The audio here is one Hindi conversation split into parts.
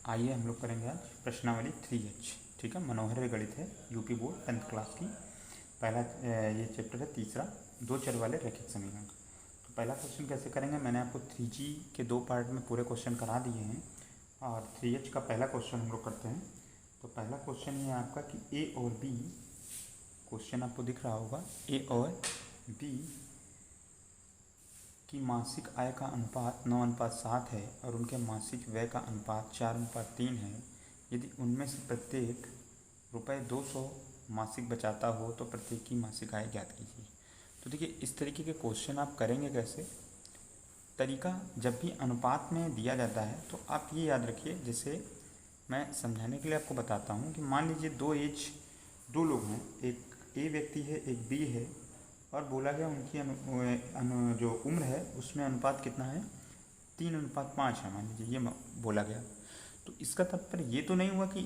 आइए हम लोग करेंगे आज प्रश्नावली 3H। ठीक है, मनोहर गणित है, यूपी बोर्ड 10th क्लास की। पहला ये चैप्टर है तीसरा, दो चर वाले रैखिक समीकरण। तो पहला क्वेश्चन कैसे करेंगे, मैंने आपको 3G के दो पार्ट में पूरे क्वेश्चन करा दिए हैं और 3H का पहला क्वेश्चन हम लोग करते हैं। तो पहला क्वेश्चन ये है आपका कि ए और बी, क्वेश्चन आपको दिख रहा होगा, ए और बी की मासिक आय का अनुपात 9:7 है और उनके मासिक व्यय का अनुपात 4:3 है। यदि उनमें से प्रत्येक ₹200 मासिक बचाता हो तो प्रत्येक की मासिक आय ज्ञात कीजिए। तो देखिए, इस तरीके के क्वेश्चन आप करेंगे कैसे। तरीका, जब भी अनुपात में दिया जाता है तो आप ये याद रखिए, जैसे मैं समझाने के लिए आपको बताता हूँ कि मान लीजिए दो लोग हैं, एक ए व्यक्ति है, एक बी है, और बोला गया उनकी जो उम्र है उसमें अनुपात कितना है, 3:5 है, मान लीजिए ये बोला गया। तो इसका तात्पर्य ये तो नहीं हुआ कि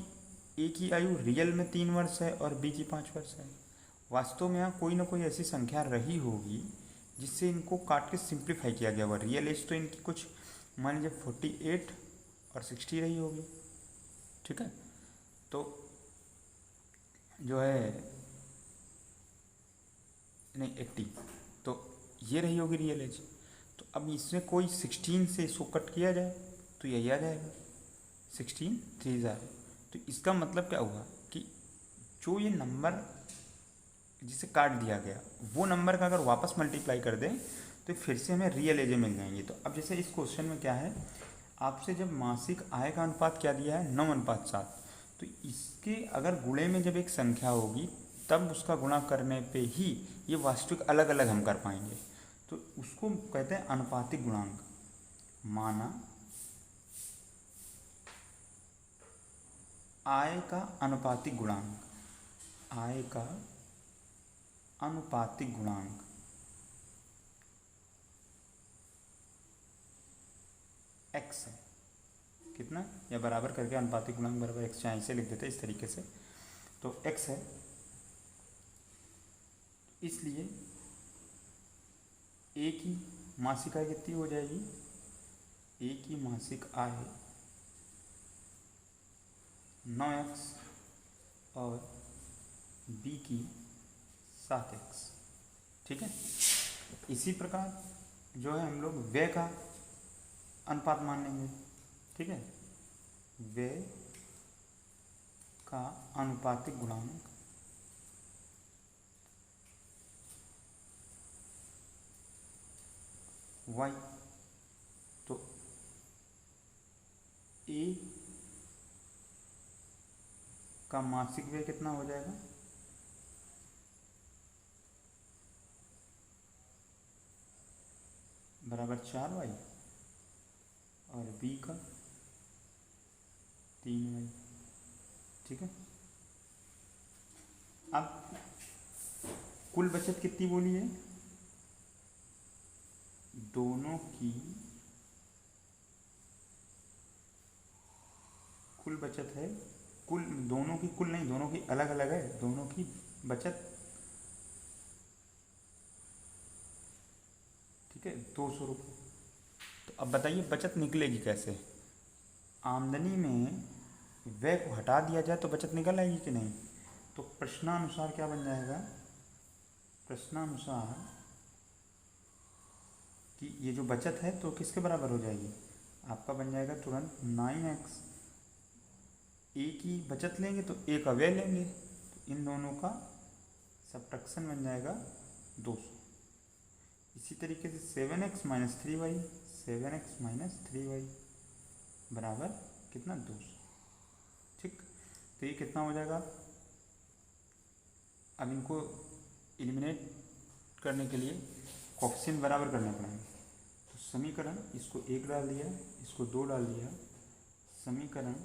ए की आयु रियल में 3 वर्ष है और बी की 5 वर्ष है। वास्तव में यहाँ कोई ना कोई ऐसी संख्या रही होगी जिससे इनको काट के सिंप्लीफाई किया गया हुआ। रियल एज तो इनकी कुछ मान लीजिए 48 और 60 रही होगी। ठीक है, तो जो है नहीं 80, तो ये रही होगी रियल एज। तो अब इसमें कोई 16 से इसको कट किया जाए तो यही आ जाएगा 16 3 ज़ार। तो इसका मतलब क्या हुआ कि जो ये नंबर जिसे काट दिया गया वो नंबर का अगर वापस मल्टीप्लाई कर दें तो फिर से हमें रियल एजें मिल जाएंगी। तो अब जैसे इस क्वेश्चन में क्या है, आपसे जब मासिक आय का अनुपात क्या दिया है 9:7, तो इसके अगर गुणे में जब एक संख्या होगी तब उसका गुणा करने पे ही ये वास्तविक अलग अलग हम कर पाएंगे। तो उसको कहते हैं अनुपातिक गुणांक। माना आय का अनुपातिक गुणांक, आय का अनुपातिक गुणांक x है, कितना, या बराबर करके अनुपातिक गुणांक बराबर x, चाहे इसे लिख देते हैं इस तरीके से। तो x है, इसलिए ए की मासिक आय कितनी हो जाएगी, ए की मासिक आय 9x और बी की 7x। ठीक है, इसी प्रकार जो है हम लोग व्यय का अनुपात मान लेंगे। ठीक है, व्यय का अनुपातिक गुणांक y। तो ए का मासिक व्यय कितना हो जाएगा, बराबर 4y और बी का 3y। ठीक है, अब कुल बचत कितनी बोली है, दोनों की कुल बचत है, कुल दोनों की कुल नहीं, दोनों की अलग अलग है, दोनों की बचत। ठीक है, 200 रुपये। तो अब बताइए बचत निकलेगी कैसे। आमदनी में व्यय को हटा दिया जाए तो बचत निकल आएगी कि नहीं। तो प्रश्नानुसार क्या बन जाएगा, प्रश्नानुसार कि ये जो बचत है तो किसके बराबर हो जाएगी, आपका बन जाएगा तुरंत 9x। ए की बचत लेंगे तो ए का व्यय लेंगे, तो इन दोनों का सब्ट्रैक्शन बन जाएगा 200। इसी तरीके से 7x - 3y, 7x - 3y बराबर कितना, 200। ठीक, तो ये कितना हो जाएगा। अब इनको एलिमिनेट करने के लिए कोएफिशिएंट बराबर करने पड़ेंगे। तो समीकरण, इसको 1 डाल दिया, इसको 2 डाल दिया, समीकरण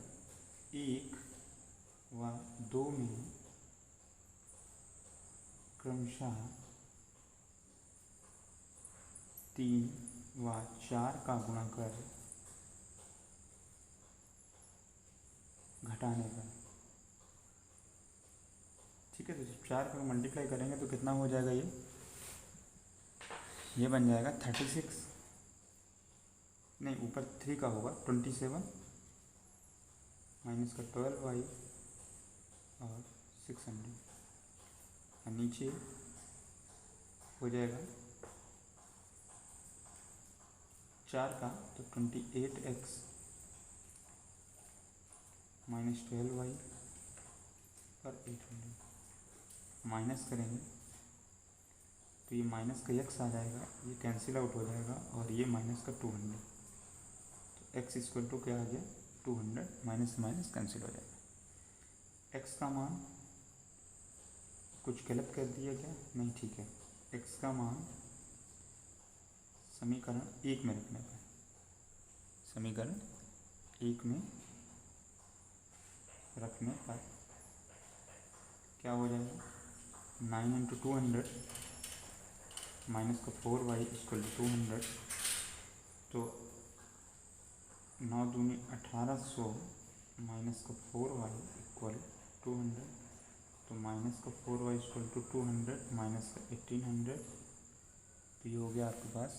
1 व 2 में क्रमशः 3 व 4 का गुणाकर घटाने पर। ठीक है, तो जब 4 का मल्टीप्लाई करेंगे तो कितना हो जाएगा, ये बन जाएगा 36, नहीं ऊपर 3 का होगा 27 माइनस का 12y और 600, और नीचे हो जाएगा 4 का तो 28x माइनस 12y और 800। माइनस करेंगे तो ये माइनस का x आ जाएगा, ये कैंसिल आउट हो जाएगा, और ये माइनस का 200, तो x इक्वल टू क्या आ गया 200, माइनस माइनस कैंसिल हो जाएगा। x का मान कुछ गलत कर दिया क्या? नहीं, ठीक है। x का मान समीकरण 1 में रखने पर, समीकरण 1 में रखने पर क्या हो जाएगा 9 इंटू 200 माइनस का 4y इक्वल टू 200, तो 9 दूनी 1800 माइनस का 4y इक्वल 200, तो माइनस का 4y इक्वल टू 200 माइनस का 1800, तो ये हो गया आपके पास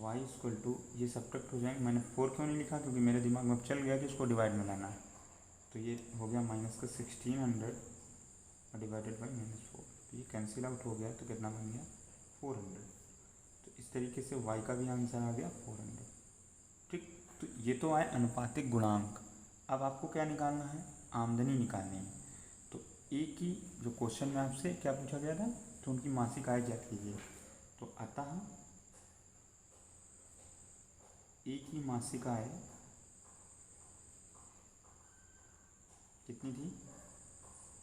y इक्वल टू, ये सब्ट्रैक्ट हो जाएंगे। मैंने 4 क्यों नहीं लिखा, क्योंकि मेरे दिमाग में अब चल गया कि इसको डिवाइड में लाना है, तो ये हो गया माइनस का 1600 डिवाइडेड बाई -4, तो ये कैंसिल आउट हो गया, तो कितना बन गया 400। तो इस तरीके से y का भी आंसर आ गया 400। ठीक, तो ये तो आए अनुपातिक गुणांक। अब आपको क्या निकालना है, आमदनी निकालनी है। तो एक ही जो क्वेश्चन में आपसे क्या पूछा गया था, तो उनकी मासिक आय ज्ञात कीजिए। तो अतः एक ही मासिक आय कितनी थी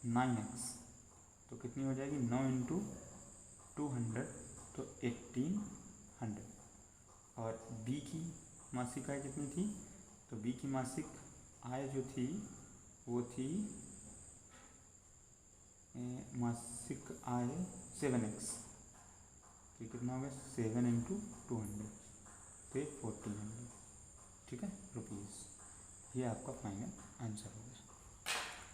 9x, तो कितनी हो जाएगी 9 इंटू 200, तो 1800। और b की मासिक आय कितनी थी, तो b की मासिक आय जो थी वो थी मासिक आय 7x, तो कितना हो गया 7 इंटू 200, तो 1400, ठीक है रुपीज़। ये आपका फाइनल आंसर हो गया।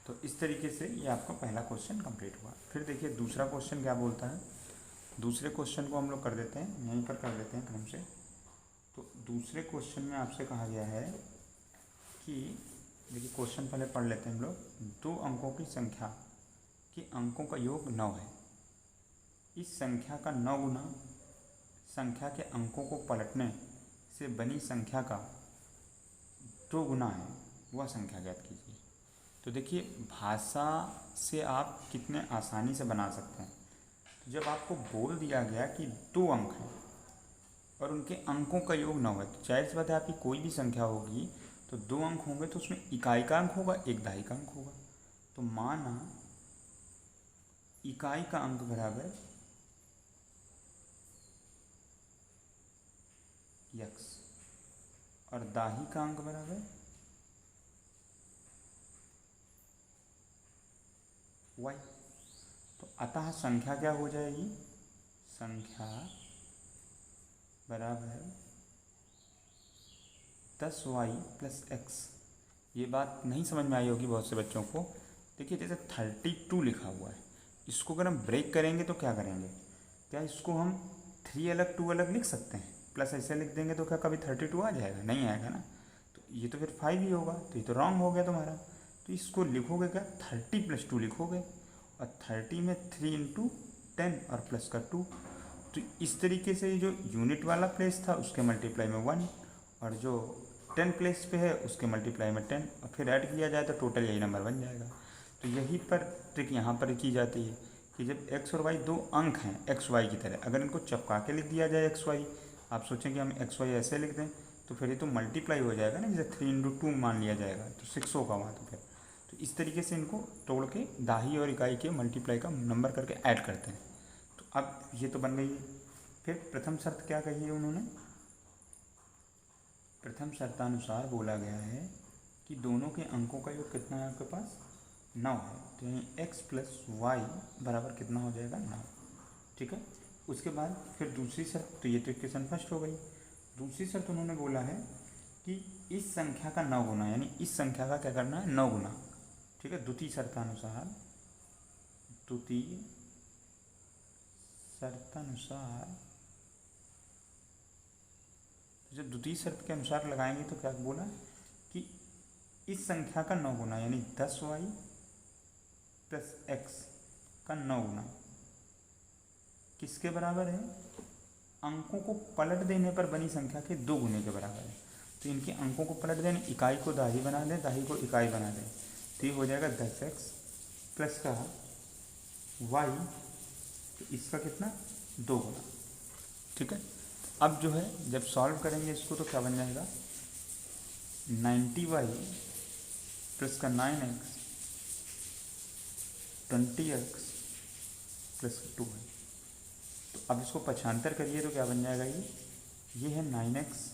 तो इस तरीके से ये आपका पहला क्वेश्चन कंप्लीट हुआ। फिर देखिए दूसरा क्वेश्चन क्या बोलता है। दूसरे क्वेश्चन को हम लोग कर देते हैं, यहीं पर कर देते हैं क्रम से। तो दूसरे क्वेश्चन में आपसे कहा गया है कि देखिए क्वेश्चन पहले पढ़ लेते हैं हम लोग। 2 अंकों की संख्या के अंकों का योग 9 है। इस संख्या का 9 गुना संख्या के अंकों को पलटने से बनी संख्या का 2 गुना है, वह संख्या ज्ञात कीजिए। तो देखिए भाषा से आप कितने आसानी से बना सकते हैं। तो जब आपको बोल दिया गया कि 2 अंक हैं और उनके अंकों का योग 9 है, तो जाहिर सी बात है आपकी कोई भी संख्या होगी तो 2 अंक होंगे, तो उसमें इकाई का अंक होगा, एक दहाई का अंक होगा। तो माना इकाई का अंक बराबर x और दाही का अंक बराबर y। तो अतः संख्या क्या हो जाएगी, संख्या बराबर 10y प्लस x। ये बात नहीं समझ में आई होगी बहुत से बच्चों को। देखिए जैसे 32 लिखा हुआ है, इसको अगर हम ब्रेक करेंगे तो क्या करेंगे, क्या इसको हम 3 अलग 2 अलग लिख सकते हैं, प्लस ऐसे लिख देंगे तो क्या कभी 32 आ जाएगा, नहीं आएगा ना। तो ये तो फिर 5 ही होगा, तो ये तो रॉन्ग हो गया तुम्हारा। तो इसको लिखोगे क्या 30 प्लस 2 लिखोगे, और 30 में 3 इंटू 10 और प्लस का 2। तो इस तरीके से जो यूनिट वाला प्लेस था उसके मल्टीप्लाई में 1, और जो 10 प्लेस पे है उसके मल्टीप्लाई में 10, और फिर ऐड किया जाए तो टोटल यही नंबर बन जाएगा। तो यही पर ट्रिक यहाँ पर की जाती है कि जब x और y 2 अंक हैं एक्स वाई की तरह, अगर इनको चपका के लिख दिया जाए एक्स वाई, आप सोचें कि हम एक्स वाई ऐसे लिख दें तो फिर ये तो मल्टीप्लाई हो जाएगा ना, जैसे 3 इंटू 2 मान लिया जाएगा तो 6 होगा वहाँ। तो इस तरीके से इनको तोड़ के दाही और इकाई के मल्टीप्लाई का नंबर करके ऐड करते हैं। तो अब ये तो बन गई है। फिर प्रथम शर्त क्या कही है उन्होंने, प्रथम शर्तानुसार बोला गया है कि दोनों के अंकों का योग कितना है आपके पास 9 है, तो यानी x प्लस वाई बराबर कितना हो जाएगा 9, ठीक है। उसके बाद फिर दूसरी शर्त, तो ये तो इक्वेशन फर्स्ट हो गई। दूसरी शर्त उन्होंने बोला है कि इस संख्या का 9 गुना, यानी इस संख्या का क्या करना है 9 गुना, ठीक है। द्वितीय शर्तानुसार जब द्वितीय शर्त के अनुसार लगाएंगे तो क्या बोला कि इस संख्या का 9 गुना यानी 10y प्लस x का 9 गुना किसके बराबर है? अंकों को पलट देने पर बनी संख्या के 2 गुने के बराबर है। तो इनके अंकों को पलट देने, इकाई को दाही बना दें, दाही को इकाई बना दें, तो ये हो जाएगा 10x प्लस का y, तो इसका कितना 2 गुना। ठीक है, अब जो है जब सॉल्व करेंगे इसको तो क्या बन जाएगा 90y प्लस का 9x 20x प्लस 2y। तो अब इसको पक्षांतर करिए तो क्या बन जाएगा ये है 9x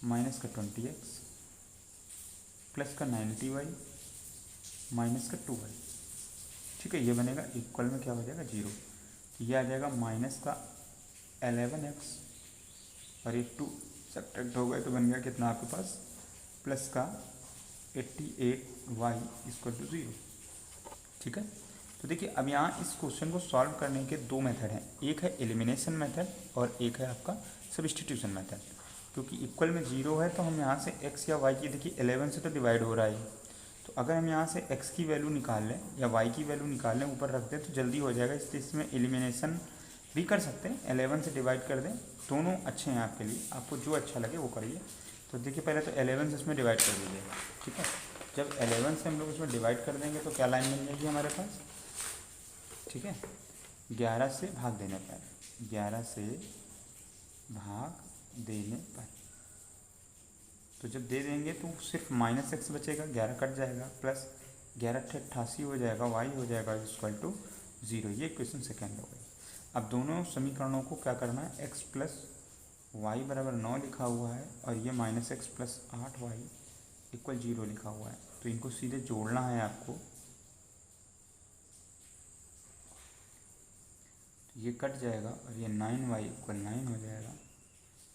माइनस का 20x प्लस का 90y माइनस का 2y। ठीक है, ये बनेगा इक्वल में क्या हो जाएगा 0। ये आ जाएगा माइनस का 11x और ये 2 सब्ट्रैक्ट हो गए तो बन गया कितना आपके पास प्लस का 88y इक्वल टू 0। ठीक है, तो देखिए अब यहाँ इस क्वेश्चन को सॉल्व करने के 2 मेथड हैं, एक है एलिमिनेशन मेथड और एक है आपका सब्स्टिट्यूशन मेथड। क्योंकि इक्वल में 0 है तो हम यहाँ से x या y की, देखिए 11 से तो डिवाइड हो रहा है, तो अगर हम यहाँ से x की वैल्यू निकाल लें या y की वैल्यू निकाल लें ऊपर रख दें तो जल्दी हो जाएगा। इसमें एलिमिनेशन भी कर सकते हैं, 11 से डिवाइड कर दें, दोनों अच्छे हैं आपके लिए, आपको जो अच्छा लगे वो करिए। तो देखिए पहले तो 11 से इसमें डिवाइड कर दीजिए। ठीक है, जब 11 से हम लोग इसमें डिवाइड कर देंगे तो क्या लाइन बन जाएगी हमारे पास, ठीक है 11 से भाग देने पर, 11 से भाग देने पर, तो जब दे देंगे तो सिर्फ माइनस एक्स बचेगा, 11 कट जाएगा, प्लस 11 88 हो जाएगा, y हो जाएगा इक्वल टू 0। ये क्वेश्चन सेकेंड हो गई। अब दोनों समीकरणों को क्या करना है, x प्लस वाई बराबर 9 लिखा हुआ है और ये minus x plus 8y equal 0 लिखा हुआ है, तो इनको सीधे जोड़ना है आपको। ये कट जाएगा और ये 9y इक्वल 9 हो जाएगा,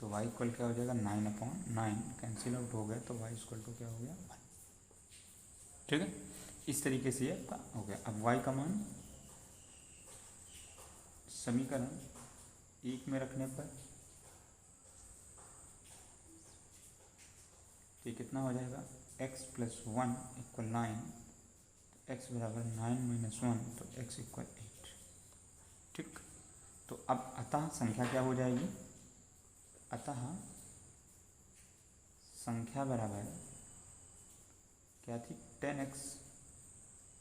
तो y इक्वल क्या हो जाएगा 9/9 कैंसिल आउट हो गया, तो y इक्वल टू क्या हो गया 1। ठीक है, इस तरीके से ये आपका हो गया। अब y का मान समीकरण 1 में रखने पर ये कितना हो जाएगा x प्लस 1 इक्वल 9, x बराबर 9 माइनस 1, तो x इक्वल 8। ठीक, तो अब अतः संख्या क्या हो जाएगी, अतः संख्या बराबर क्या थी 10x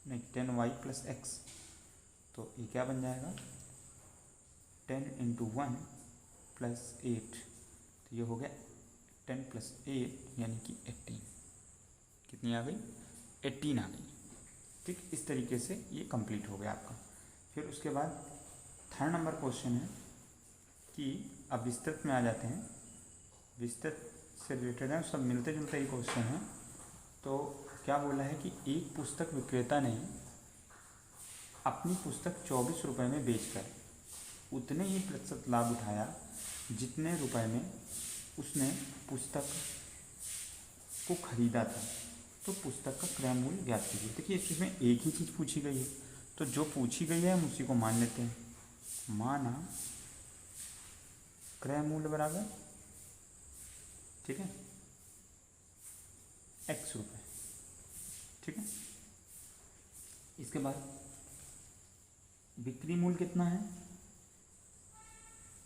नहीं 10y प्लस x, तो ये क्या बन जाएगा 10 इंटू 1 प्लस 8, तो ये हो गया 10 प्लस 8 यानी कि 18। कितनी आ गई 18 आ गई। ठीक, इस तरीके से ये कंप्लीट हो गया आपका। फिर उसके बाद थर्ड नंबर क्वेश्चन है कि अब विस्तृत में आ जाते हैं, विस्तृत से रिलेटेड है, सब मिलते जुलते ही क्वेश्चन है। तो क्या बोला है कि एक पुस्तक विक्रेता ने अपनी पुस्तक 24 रुपये में बेचकर उतने ही प्रतिशत लाभ उठाया जितने रुपए में उसने पुस्तक को खरीदा था, तो पुस्तक का क्रय मूल्य ज्ञात कीजिए। देखिए इसमें एक ही चीज़ पूछी गई है, तो जो पूछी गई है हम उसी को मान लेते हैं। माना क्रय मूल्य बराबर, ठीक है x रुपये। ठीक है, इसके बाद बिक्री मूल्य कितना है,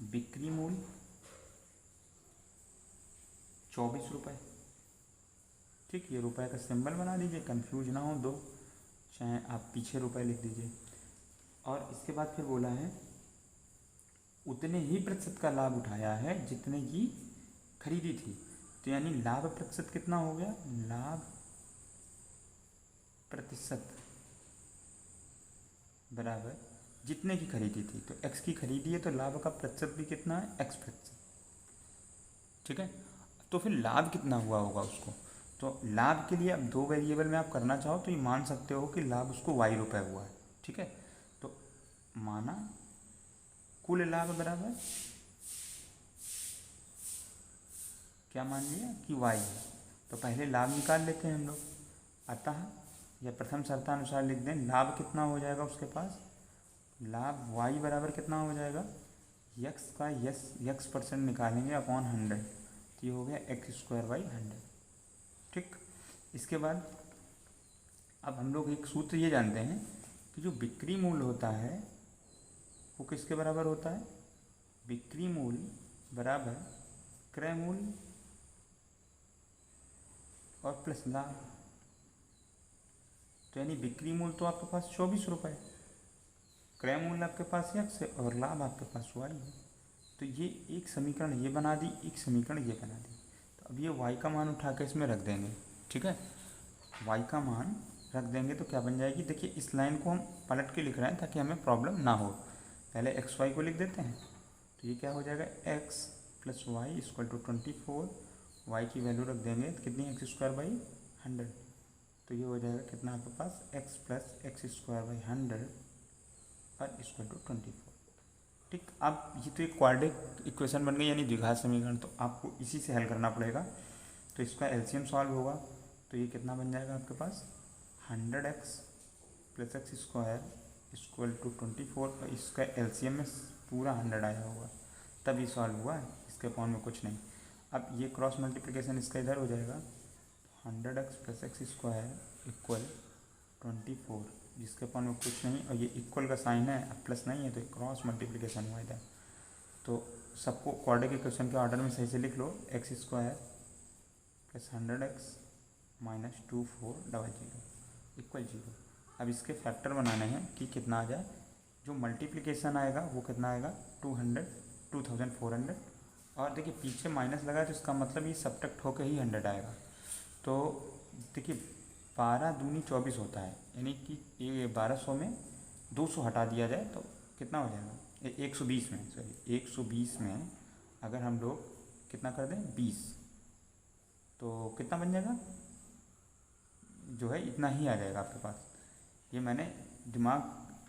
बिक्री मूल्य 24 रुपये। ठीक, ये रुपए का सिंबल बना दीजिए, कंफ्यूज ना हो, दो चाहे आप पीछे रुपए लिख दीजिए। और इसके बाद फिर बोला है उतने ही प्रतिशत का लाभ उठाया है जितने की खरीदी थी, तो यानी लाभ प्रतिशत कितना हो गया, लाभ प्रतिशत बराबर जितने की खरीदी थी, तो x की खरीदी है तो लाभ का प्रतिशत भी कितना है x प्रतिशत। ठीक है, तो फिर लाभ कितना हुआ होगा उसको, तो लाभ के लिए अब दो वेरिएबल में आप करना चाहो तो ये मान सकते हो कि लाभ उसको y रुपये हुआ है। ठीक है, तो माना कुल लाभ बराबर क्या मान लिया कि y है, तो पहले लाभ निकाल लेते हैं हम लोग। अतः या प्रथम शर्तानुसार लिख दें, लाभ कितना हो जाएगा उसके पास, लाभ y बराबर कितना हो जाएगा x का x% निकालेंगे अपॉन 100, तो ये हो गया x² बाई 100। ठीक, इसके बाद अब हम लोग एक सूत्र ये जानते हैं कि जो बिक्री मूल्य होता है वो किसके बराबर होता है? बिक्री मूल्य बराबर क्रय मूल्य और प्लस लाभ। तो यानी बिक्री मूल्य तो आपके पास 24 रुपये, क्रय मूल्य आपके पास x है और लाभ आपके पास y है। तो ये एक समीकरण ये बना दी, एक समीकरण ये बना दी। तो अब ये y का मान उठा के इसमें रख देंगे, ठीक है। y का मान रख देंगे तो क्या बन जाएगी? देखिए इस लाइन को हम पलट के लिख रहे हैं ताकि हमें प्रॉब्लम ना हो। पहले एक्स वाई को लिख देते हैं, तो ये क्या हो जाएगा? x plus y equal to 24, y की वैल्यू रख देंगे तो कितनी? X square by 100। तो ये हो जाएगा कितना आपके पास? x plus x square by 100 और इक्वल टू 24। ठीक, अब ये तो एक क्वाड्रेटिक इक्वेशन बन गई यानी द्विघात समीकरण। तो आपको इसी से हल करना पड़ेगा। तो इसका एलसीएम सॉल्व होगा तो ये कितना बन जाएगा आपके पास? 100x plus x square equal to 24 और इसका एलसीएम में पूरा 100 आया होगा, तब ये सॉल्व हुआ है, इसके अपॉन में कुछ नहीं। अब ये क्रॉस मल्टीप्लिकेशन इसका इधर हो जाएगा, 100x plus x square equal 24, जिसके अपॉन में कुछ नहीं, और ये इक्वल का साइन है, अब प्लस नहीं है तो क्रॉस मल्टीप्लिकेशन हुआ इधर। तो सबको क्वाड्रेटिक इक्वेशन के ऑर्डर में सही से लिख लो, x square plus 100x minus 2400 equal 0। अब इसके फैक्टर बनाने हैं कि कितना आ जाए। जो मल्टीप्लिकेशन आएगा वो कितना आएगा? 2400। और देखिए पीछे माइनस लगा है तो इसका मतलब ये सब्ट्रैक्ट होकर ही 100 आएगा। तो देखिए 12 दूनी 24 होता है, यानी कि ये 1200 में 200 हटा दिया जाए तो कितना हो जाएगा? 120 में, सॉरी 120 में अगर हम लोग कितना कर दें? 20, तो कितना बन जाएगा? जो है इतना ही आ जाएगा आपके पास। ये मैंने दिमाग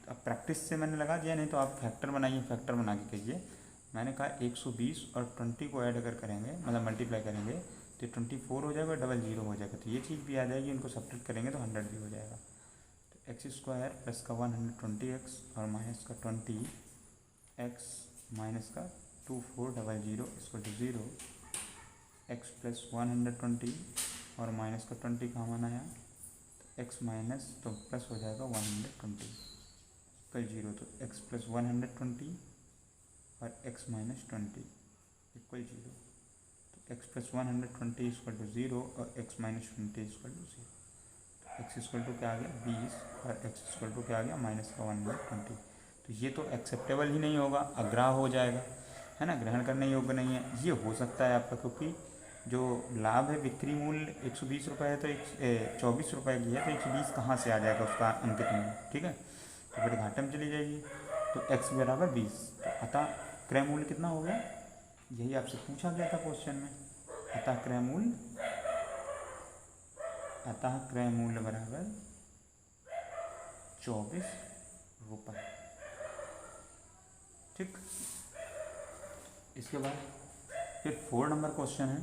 अब प्रैक्टिस से मैंने लगा दिया, नहीं तो आप फैक्टर बनाइए, फैक्टर बना के कीजिए। मैंने कहा 120 और 20 को ऐड अगर करेंगे, मतलब मल्टीप्लाई करेंगे तो 24 हो जाएगा, डबल 0 हो जाएगा। तो ये चीज़ भी आ जाएगी, इनको सब्ट्रैक्ट करेंगे तो 100 भी हो जाएगा। तो एक्स स्क्वायर प्लस का 120x और माइनस का 20x माइनस का 2400 इक्वल टू 0। एक्स प्लस 120 और माइनस का 20 का मान आया, तो एक्स माइनस तो प्लस हो जाएगा 120 इक्वल 0। तो एक्स प्लस 120 और एक्स माइनस 20 इक्वल 0। तो एक्स प्लस 120 इक्वल टू 0 और एक्स माइनस 20 इक्वल टू 0। तो एक्स इक्वल टू क्या आ गया? 20 और एक्स इक्वल टू क्या आ गया? माइनस का 120। तो ये तो एक्सेप्टेबल ही नहीं होगा, अग्राह हो जाएगा, है ना, ग्रहण करने योग्य नहीं है। ये हो सकता है आपका, क्योंकि जो लाभ है बिक्री मूल्य 120 रुपये है तो 24 रुपये की है, तो 120 कहाँ से आ जाएगा उसका अंकित मूल्य? ठीक है, तो फिर घाटे में चली जाएगी। तो x बराबर 20, तो अतः क्रय मूल्य कितना हो गया? यही आपसे पूछा गया था क्वेश्चन में। अतः क्रय मूल्य बराबर 24 रुपये। ठीक, इसके बाद फिर 4 नंबर क्वेश्चन है।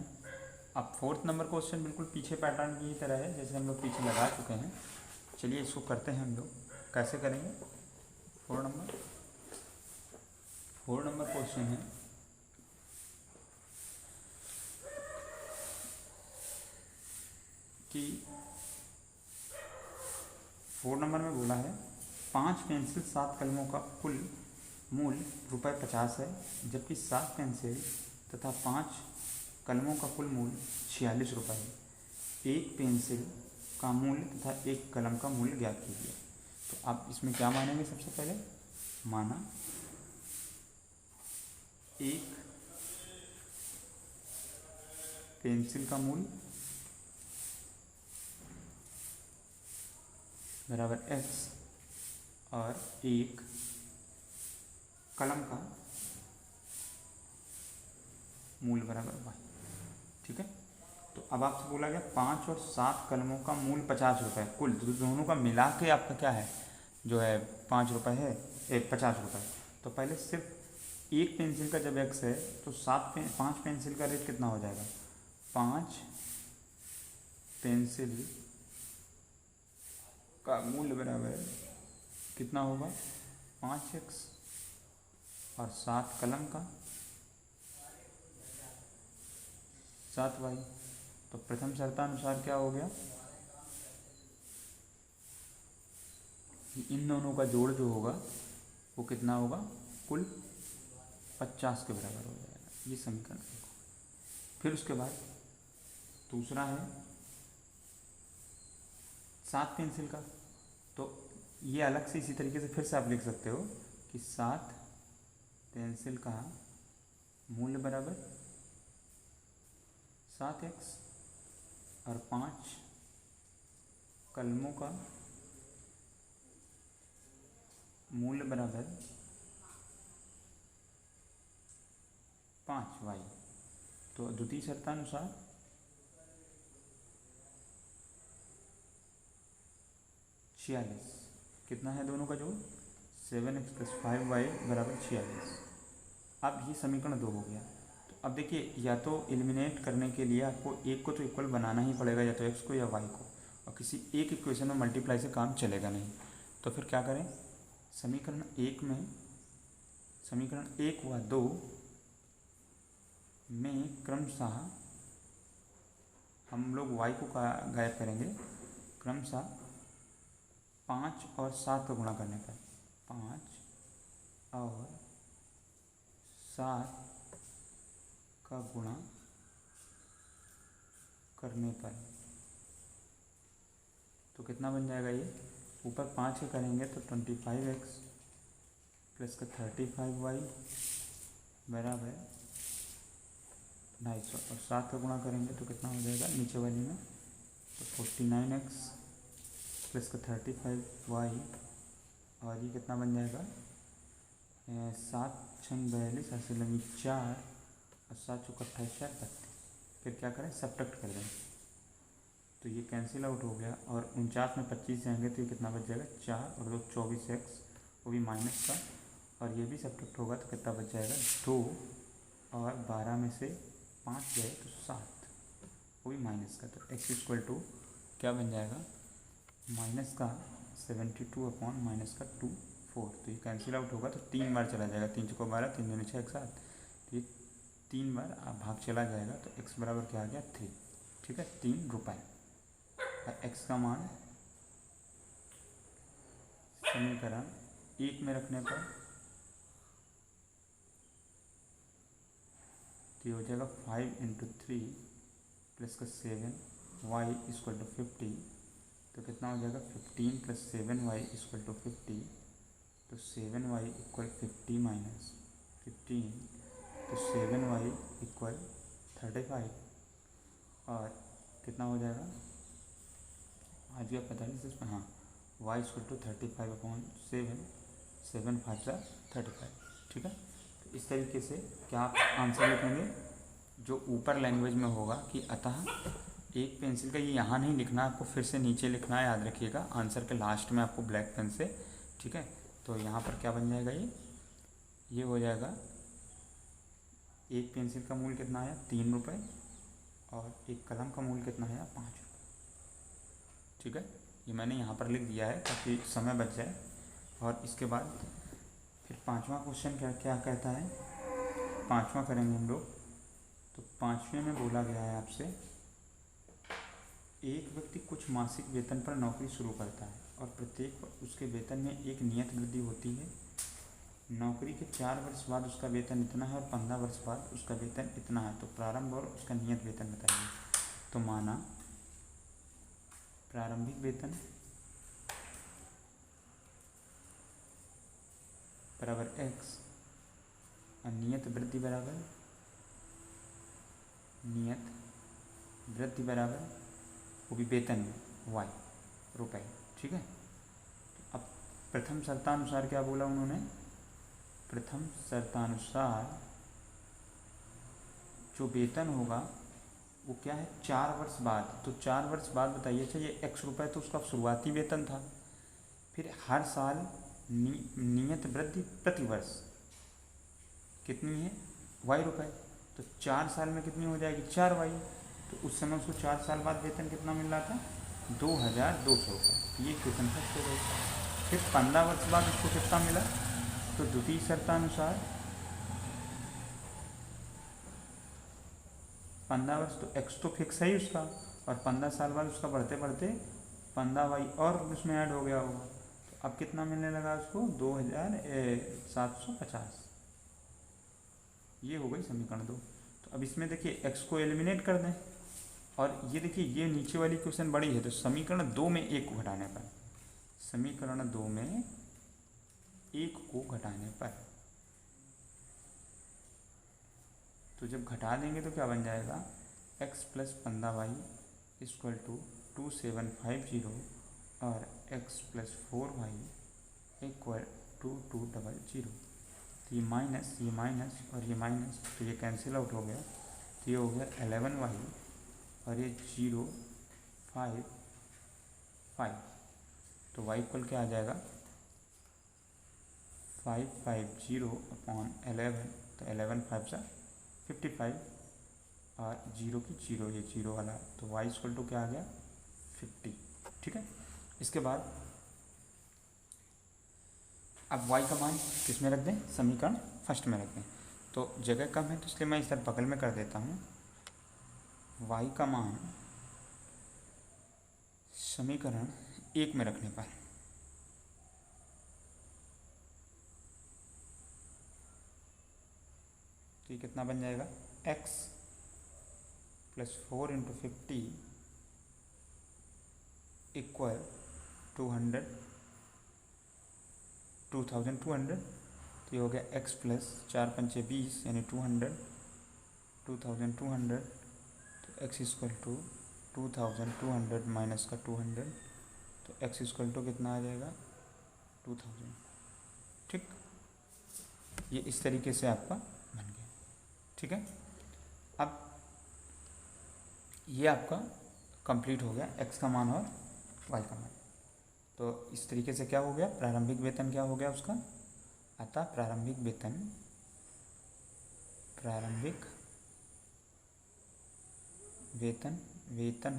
अब 4th नंबर क्वेश्चन बिल्कुल पीछे पैटर्न की तरह है, जैसे हम लोग पीछे लगा चुके हैं। चलिए इसको करते हैं हम लोग। कैसे करेंगे? 4 नंबर क्वेश्चन है कि 4 नंबर में बोला है 5 पेंसिल 7 कलमों का कुल मूल्य ₹50 है, जबकि 7 पेंसिल तथा 5 कलमों का कुल मूल्य 46 रुपये है। एक पेंसिल का मूल्य तथा एक कलम का मूल्य ज्ञात कीजिए। तो आप इसमें क्या मानेंगे? सबसे पहले माना एक पेंसिल का मूल्य बराबर x और एक कलम का मूल्य बराबर y। ठीक है, तो अब आपसे बोला गया 5 और 7 कलमों का मूल्य 50 रुपये कुल, तो दोनों का मिला के आपका क्या है? जो है 5 रुपये है, 50 रुपये। तो पहले सिर्फ एक पेंसिल का जब x है तो 5 पेंसिल का रेट कितना हो जाएगा? 5 पेंसिल का मूल्य बराबर कितना होगा? 5x और 7 कलम का 7y। तो प्रथम शर्तानुसार क्या हो गया? इन दोनों का जोड़ जो होगा वो कितना होगा, कुल 50 के बराबर हो जाएगा। ये समीकरण देखो। फिर उसके बाद दूसरा है 7 पेंसिल का, तो ये अलग से इसी तरीके से फिर से आप लिख सकते हो कि 7 पेंसिल का मूल्य बराबर 7x और 5 कलमों का मूल्य बराबर 5y। तो द्वितीय शर्तानुसार 46, कितना है दोनों का जोड़, 7x + 5y बराबर 46। अब ये समीकरण 2 हो गया। तो अब देखिए, या तो एलिमिनेट करने के लिए आपको एक को तो इक्वल बनाना ही पड़ेगा, या तो x को या y को, और किसी एक इक्वेशन में मल्टीप्लाई से काम चलेगा नहीं। तो फिर क्या करें, समीकरण 1 व 2 में क्रमशः हम लोग y को गायब करेंगे, क्रमशः 5 और 7 का गुणा करने पर, 5 और 7 का गुणा करने पर तो कितना बन जाएगा, ये ऊपर 5 का करेंगे तो 25x प्लस का 35y बराबर 250, और 7 का गुणा करेंगे तो कितना हो जाएगा नीचे वाली में, तो 49x प्लस का 35y, और ये कितना बन जाएगा 7 छंग 42, ऐसे लगी 4 और 7 चौक 28, 4 32। फिर क्या करें, सब्ट्रैक्ट कर दें तो ये कैंसिल आउट हो गया, और 49 में 25 जाएंगे तो ये कितना बच जाएगा 4 और 2 24x, वो भी माइनस का, और ये भी सब्ट्रैक्ट होगा तो कितना बच जाएगा 2, और 12 में से 5 गए तो 7, वो भी माइनस का। तो x = क्या बन जाएगा, माइनस का 72 अपॉन माइनस का 2 4। तो ये कैंसिल आउट होगा तो 3 बार चला जाएगा, 3 चौको 12, 3 दूनी 6 7, तो ये 3 बार भाग चला जाएगा, तो x बराबर क्या आ गया 3। ठीक है, 3 रुपये। और x का मान समीकरण 1 में रखने पर तो ये हो जाएगा 5 × 3 प्लस का 7 y = 50, तो कितना हो जाएगा 15 + 7y = 50, तो 7y = 50 माइनस 15, तो 7y = 35, और कितना हो जाएगा आज गया 45 इसमें, हाँ y = 35/7, 7 5 35। ठीक है, तो इस तरीके से क्या आप आंसर लिखेंगे जो ऊपर लैंग्वेज में होगा कि अतः एक पेंसिल का, ये यहाँ नहीं लिखना, आपको फिर से नीचे लिखना है, याद रखिएगा आंसर के लास्ट में आपको ब्लैक पेन से। ठीक है, तो यहाँ पर क्या बन जाएगा, ये हो जाएगा एक पेंसिल का मूल्य कितना आया 3 रुपये, और एक कलम का मूल्य कितना आया 5 रुपये। ठीक है, ये मैंने यहाँ पर लिख दिया है ताकि समय बच जाए। और इसके बाद फिर 5वां क्वेश्चन क्या क्या कहता है, 5वां करेंगे हम लोग। तो 5वें में बोला गया है आपसे, एक व्यक्ति कुछ मासिक वेतन पर नौकरी शुरू करता है और प्रत्येक उसके वेतन में एक नियत वृद्धि होती है। नौकरी के 4 वर्ष बाद उसका वेतन इतना है और 15 वर्ष बाद उसका वेतन इतना है, तो प्रारंभ और उसका नियत वेतन बताइए। तो माना प्रारंभिक वेतन बराबर x और नियत वृद्धि बराबर वो भी वेतन में y रुपए। ठीक है, तो अब प्रथम शर्तानुसार क्या बोला उन्होंने, प्रथम शर्तानुसार जो वेतन होगा वो क्या है 4 वर्ष बाद। तो 4 वर्ष बाद बताइए, अच्छा ये x रुपये तो उसका शुरुआती वेतन था, फिर हर साल नियत वृद्धि प्रति वर्ष कितनी है y रुपये, तो 4 साल में कितनी हो जाएगी 4y। तो उस समय उसको 4 साल बाद वेतन कितना मिल रहा था 2200 रुपये, ये क्वेश्चन फर्स्ट हो गई। फिर 15 वर्ष बाद उसको कितना मिला, तो द्वितीय शर्तानुसार 15 वर्ष तो x तो फिक्स है ही उसका, और 15 साल बाद उसका बढ़ते बढ़ते 15y और उसमें ऐड हो गया होगा। तो अब कितना मिलने लगा उसको 2750। ये हो गई समीकरण 2। तो अब इसमें देखिए x को एलिमिनेट कर दें, और ये देखिए ये नीचे वाली क्वेश्चन बड़ी है, तो समीकरण 2 में 1 को घटाने पर, समीकरण 2 में 1 को घटाने पर, तो जब घटा देंगे तो क्या बन जाएगा, x + 15y = 2750 और x + 4y = 2200। तो ये माइनस और ये माइनस, तो ये कैंसिल आउट हो गया, तो ये हो गया 11y और ये 0 5 5। तो y इक्वल क्या आ जाएगा, 550/11, तो 11 5 सा 55 और 0 की 0, ये 0 वाला, तो y = क्या आ गया 50। ठीक है। इसके बाद अब y का मान किस में रख दें, समीकरण फर्स्ट में रख दें। तो जगह कम है तो इसलिए मैं इस तरह बगल में कर देता हूँ। y का मान समीकरण 1 में रखने पर तो ये कितना बन जाएगा, x + 4 × 50 = 2200। तो ये हो गया x + 4 × 5 = 20 यानी 2200। तो x = 2200 माइनस का 200, तो x = कितना आ जाएगा 2000। ठीक, ये इस तरीके से आपका बन गया। ठीक है। अब ये आपका कंप्लीट हो गया x का मान और y का मान। तो इस तरीके से क्या हो गया, प्रारंभिक वेतन क्या हो गया उसका, अतः प्रारंभिक वेतन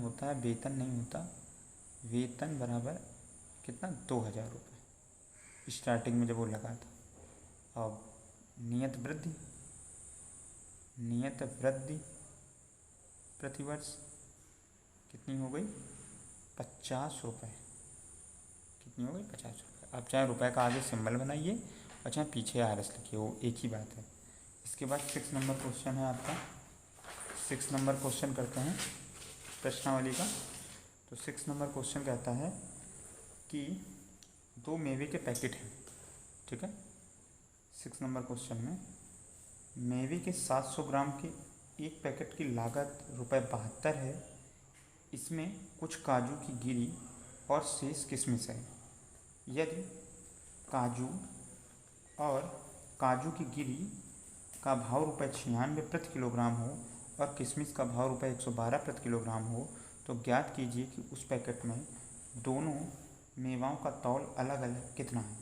होता है, वेतन नहीं होता, वेतन बराबर कितना 2000 रुपये स्टार्टिंग में जब वो लगा था। अब नियत वृद्धि प्रतिवर्ष कितनी हो गई, 50 रुपये। कितनी हो गई, 50 रुपये। अब चाहे रुपए का आगे सिंबल बनाइए और चाहे पीछे RS लिखिए, वो एक ही बात है। इसके बाद 6 नंबर क्वेश्चन है आपका। 6 नंबर क्वेश्चन करते हैं प्रश्नावली का। तो 6 नंबर क्वेश्चन कहता है कि 2 मेवे के पैकेट हैं। ठीक है। 6 नंबर क्वेश्चन में मेवे के 700 ग्राम के एक पैकेट की लागत ₹72 है। इसमें कुछ काजू की गिरी और शेष किशमिश है। यदि काजू की गिरी का भाव ₹96 प्रति किलोग्राम हो और किशमिश का भाव ₹112 प्रति किलोग्राम हो, तो ज्ञात कीजिए कि उस पैकेट में दोनों मेवाओं का तौल अलग अलग कितना है।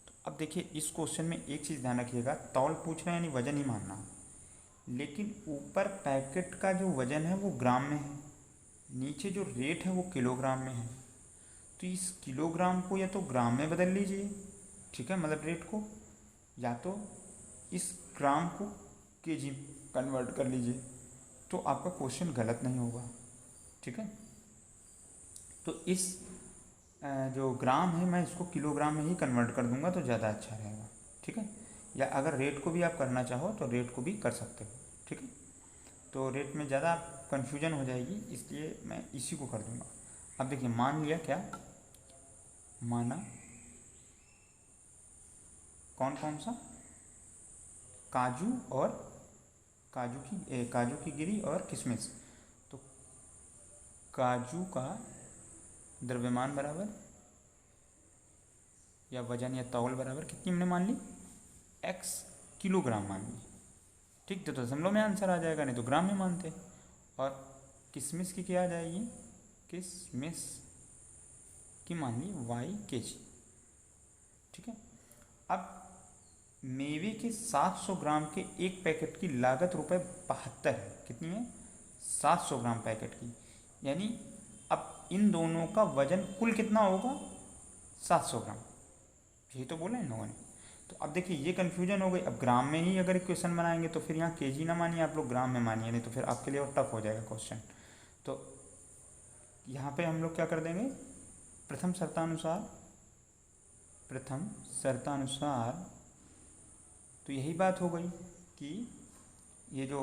तो अब देखिए इस क्वेश्चन में एक चीज़ ध्यान रखिएगा, तौल पूछ रहे हैं यानी वजन ही मानना, लेकिन ऊपर पैकेट का जो वजन है वो ग्राम में है, नीचे जो रेट है वो किलोग्राम में है। तो इस किलोग्राम को या तो ग्राम में बदल लीजिए, ठीक है, मतलब रेट को, या तो इस ग्राम को केजी कन्वर्ट कर लीजिए, तो आपका क्वेश्चन गलत नहीं होगा। ठीक है। तो इस जो ग्राम है मैं इसको किलोग्राम में ही कन्वर्ट कर दूंगा तो ज़्यादा अच्छा रहेगा। ठीक है। या अगर रेट को भी आप करना चाहो तो रेट को भी कर सकते हो। ठीक है। तो रेट में ज़्यादा कन्फ्यूजन हो जाएगी, इसलिए मैं इसी को कर दूंगा। अब देखिए मान लिया, क्या माना, कौन कौन सा, काजू की गिरी और किशमिश। तो काजू का द्रव्यमान बराबर या वजन या तौल बराबर कितनी हमने मान ली, x किलोग्राम मान ली। ठीक, तो दशमलव में आंसर आ जाएगा, नहीं तो ग्राम में मानते। और किशमिश की क्या आ जाएगी, किशमिश की मान ली y kg। ठीक है। अब मेवे के 700 ग्राम के एक पैकेट की लागत ₹72 है। कितनी है, 700 ग्राम पैकेट की, यानी अब इन दोनों का वजन कुल कितना होगा, 700 ग्राम। यही तो बोला इन लोगों ने। तो अब देखिए ये कन्फ्यूजन हो गई। अब ग्राम में ही अगर इक्वेशन बनाएंगे तो फिर यहाँ केजी ना मानिए आप लोग, ग्राम में मानिए, नहीं तो फिर आपके लिए और टफ हो जाएगा क्वेश्चन। तो यहाँ पे हम लोग क्या कर देंगे, प्रथम शर्तानुसार प्रथम शर्तानुसार, तो यही बात हो गई कि ये जो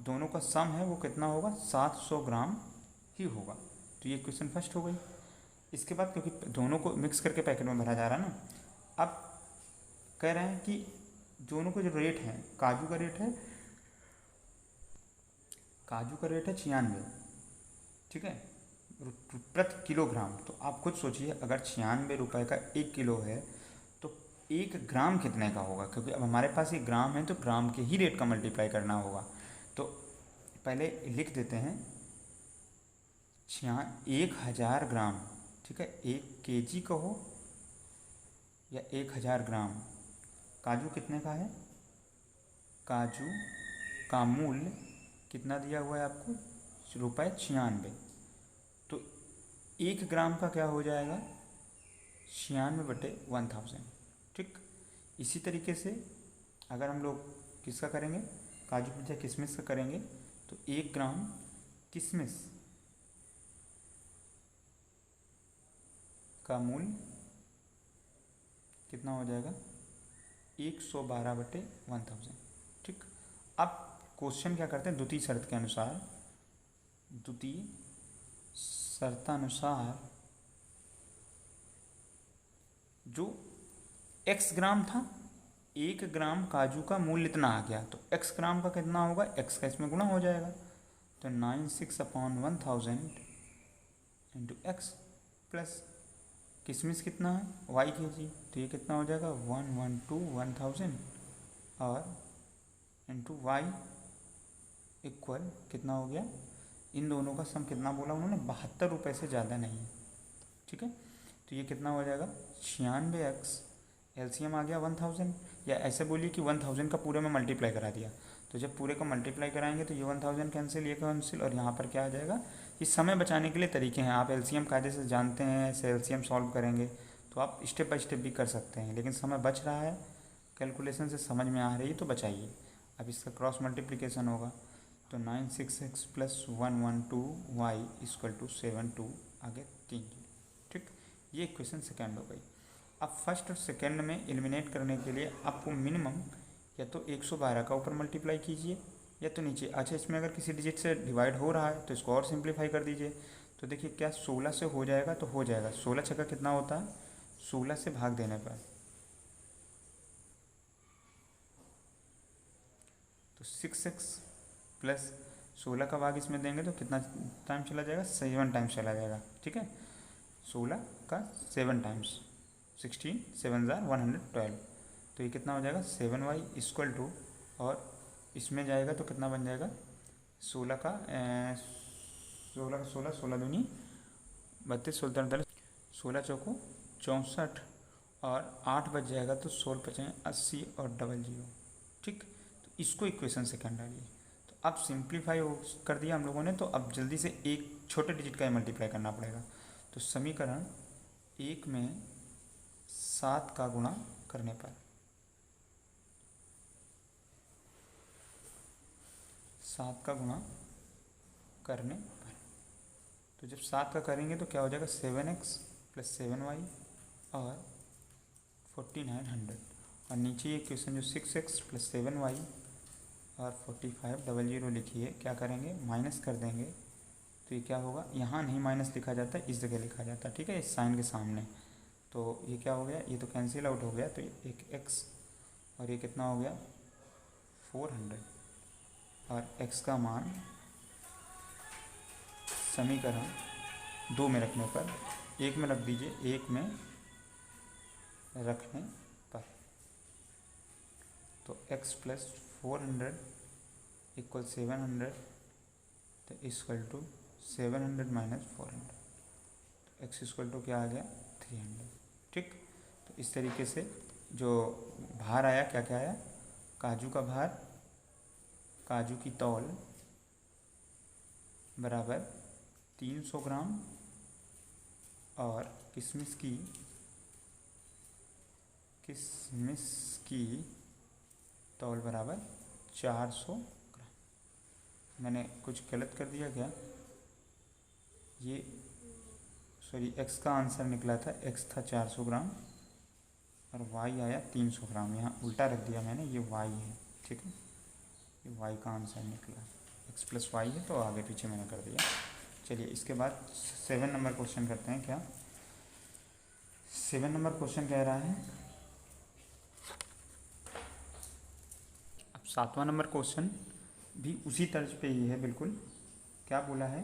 दोनों का सम है वो कितना होगा, 700 ग्राम ही होगा। तो ये क्वेश्चन फर्स्ट हो गई। इसके बाद क्योंकि दोनों को मिक्स करके पैकेट में भरा जा रहा है ना, अब कह रहे हैं कि दोनों को जो रेट है, काजू का रेट है 96, ठीक है, प्रति किलोग्राम। तो आप खुद सोचिए, अगर 96 रुपये का 1 किलो है तो 1 ग्राम कितने का होगा, क्योंकि अब हमारे पास ये ग्राम है तो ग्राम के ही रेट का मल्टीप्लाई करना होगा। तो पहले लिख देते हैं 1000 ग्राम, ठीक है, 1 kg कहो या 1000 ग्राम। काजू कितने का है, काजू का मूल्य कितना दिया हुआ है आपको, ₹96। तो 1 ग्राम का क्या हो जाएगा, 96/1000, ठीक। इसी तरीके से अगर हम लोग किसका करेंगे, काजू पिस्ता किशमिश का करेंगे, तो 1 ग्राम किशमिश का मूल्य कितना हो जाएगा, 112/1000, ठीक। अब क्वेश्चन क्या करते हैं, द्वितीय शर्त के अनुसार, द्वितीय शर्तानुसार जो x ग्राम था, 1 ग्राम काजू का मूल्य इतना आ गया, तो x ग्राम का कितना होगा, x का इसमें गुणा हो जाएगा। तो 96/1000 इंटू x प्लस किशमिश कितना है, y kg, तो ये कितना हो जाएगा 112/1000 और इंटू y इक्वल कितना हो गया, इन दोनों का सम कितना बोला उन्होंने, 72 रुपये से ज़्यादा नहीं है, ठीक है। तो ये कितना हो जाएगा 96x, एलसीएम आ गया 1000, या ऐसे बोलिए कि 1000 का पूरे में मल्टीप्लाई करा दिया। तो जब पूरे का मल्टीप्लाई कराएंगे तो ये 1000 कैंसिल, ये कैंसिल, और यहाँ पर क्या आ जाएगा, ये समय बचाने के लिए तरीके हैं। आप एलसीएम कायदे से जानते हैं, ऐसे एलसीएम सॉल्व करेंगे तो आप स्टेप बाय स्टेप भी कर सकते हैं, लेकिन समय बच रहा है, कैलकुलेशन से समझ में आ रही है तो बचाइए। अब इसका क्रॉस मल्टीप्लिकेशन होगा, तो 96x plus 112y equal to 72, आगे 3, ठीक। ये इक्वेशन सेकेंड हो गई। अब फर्स्ट और सेकेंड में एलिमिनेट करने के लिए आपको मिनिमम या तो 112 का ऊपर मल्टीप्लाई कीजिए या तो नीचे। अच्छा, इसमें अगर किसी डिजिट से डिवाइड हो रहा है तो इसको और सिंप्लीफाई कर दीजिए। तो देखिए क्या 16 से हो जाएगा, तो हो जाएगा 16 छक्का कितना होता है, 16 से भाग देने पर तो 6x प्लस 16 का भाग इसमें देंगे तो कितना टाइम चला जाएगा, 7 टाइम्स चला जाएगा, ठीक है। 16 का 7 टाइम्स 16, 7 ज़ार 112, तो ये कितना हो जाएगा 7y इक्वल टू, और इसमें जाएगा तो कितना बन जाएगा 16 का 16 दूनी 32, 16 48, 16 चौको 64, और 8 बच जाएगा तो 16 बचे 80 और 00, ठीक। तो इसको इक्वेशन सेकंड डालिए। तो अब सिंप्लीफाई कर दिया हम लोगों ने, तो अब जल्दी से एक छोटे डिजिट का मल्टीप्लाई करना पड़ेगा। तो समीकरण 1 में 7 का गुणा करने पर 7 का गुणा करने पर, तो जब 7 का करेंगे तो क्या हो जाएगा 7x प्लस 7y और 4900, और नीचे ये क्वेश्चन जो 6x प्लस 7y और 4500 लिखिए, क्या करेंगे माइनस कर देंगे, तो ये क्या होगा, यहाँ नहीं माइनस लिखा जाता, इस जगह लिखा जाता है, ठीक है, इस साइन के सामने। तो ये क्या हो गया, ये तो कैंसिल आउट हो गया, तो एक x और ये कितना हो गया 400, और x का मान समीकरण 2 में रखने पर, 1 में रख दीजिए, 1 में रखने पर, तो x प्लस 400 इक्वल 700, तो इक्वल टू 700 माइनस 400, तो x इक्वल टू क्या आ गया 300, ठीक। तो इस तरीके से जो भार आया, क्या क्या आया, काजू का भार, काजू की तौल बराबर 300 ग्राम, और किशमिश की तौल बराबर 400 ग्राम। मैंने कुछ गलत कर दिया क्या, ये सॉरी, x का आंसर निकला था, x था 400 ग्राम और वाई आया 300 ग्राम। यहाँ उल्टा रख दिया मैंने, ये वाई है, ठीक है, ये वाई का आंसर निकला। एक्स प्लस वाई है तो आगे पीछे मैंने कर दिया। चलिए इसके बाद 7 नंबर क्वेश्चन करते हैं। क्या 7 नंबर क्वेश्चन कह रहा है, अब 7वां नंबर क्वेश्चन भी उसी तर्ज पे ही है बिल्कुल। क्या बोला है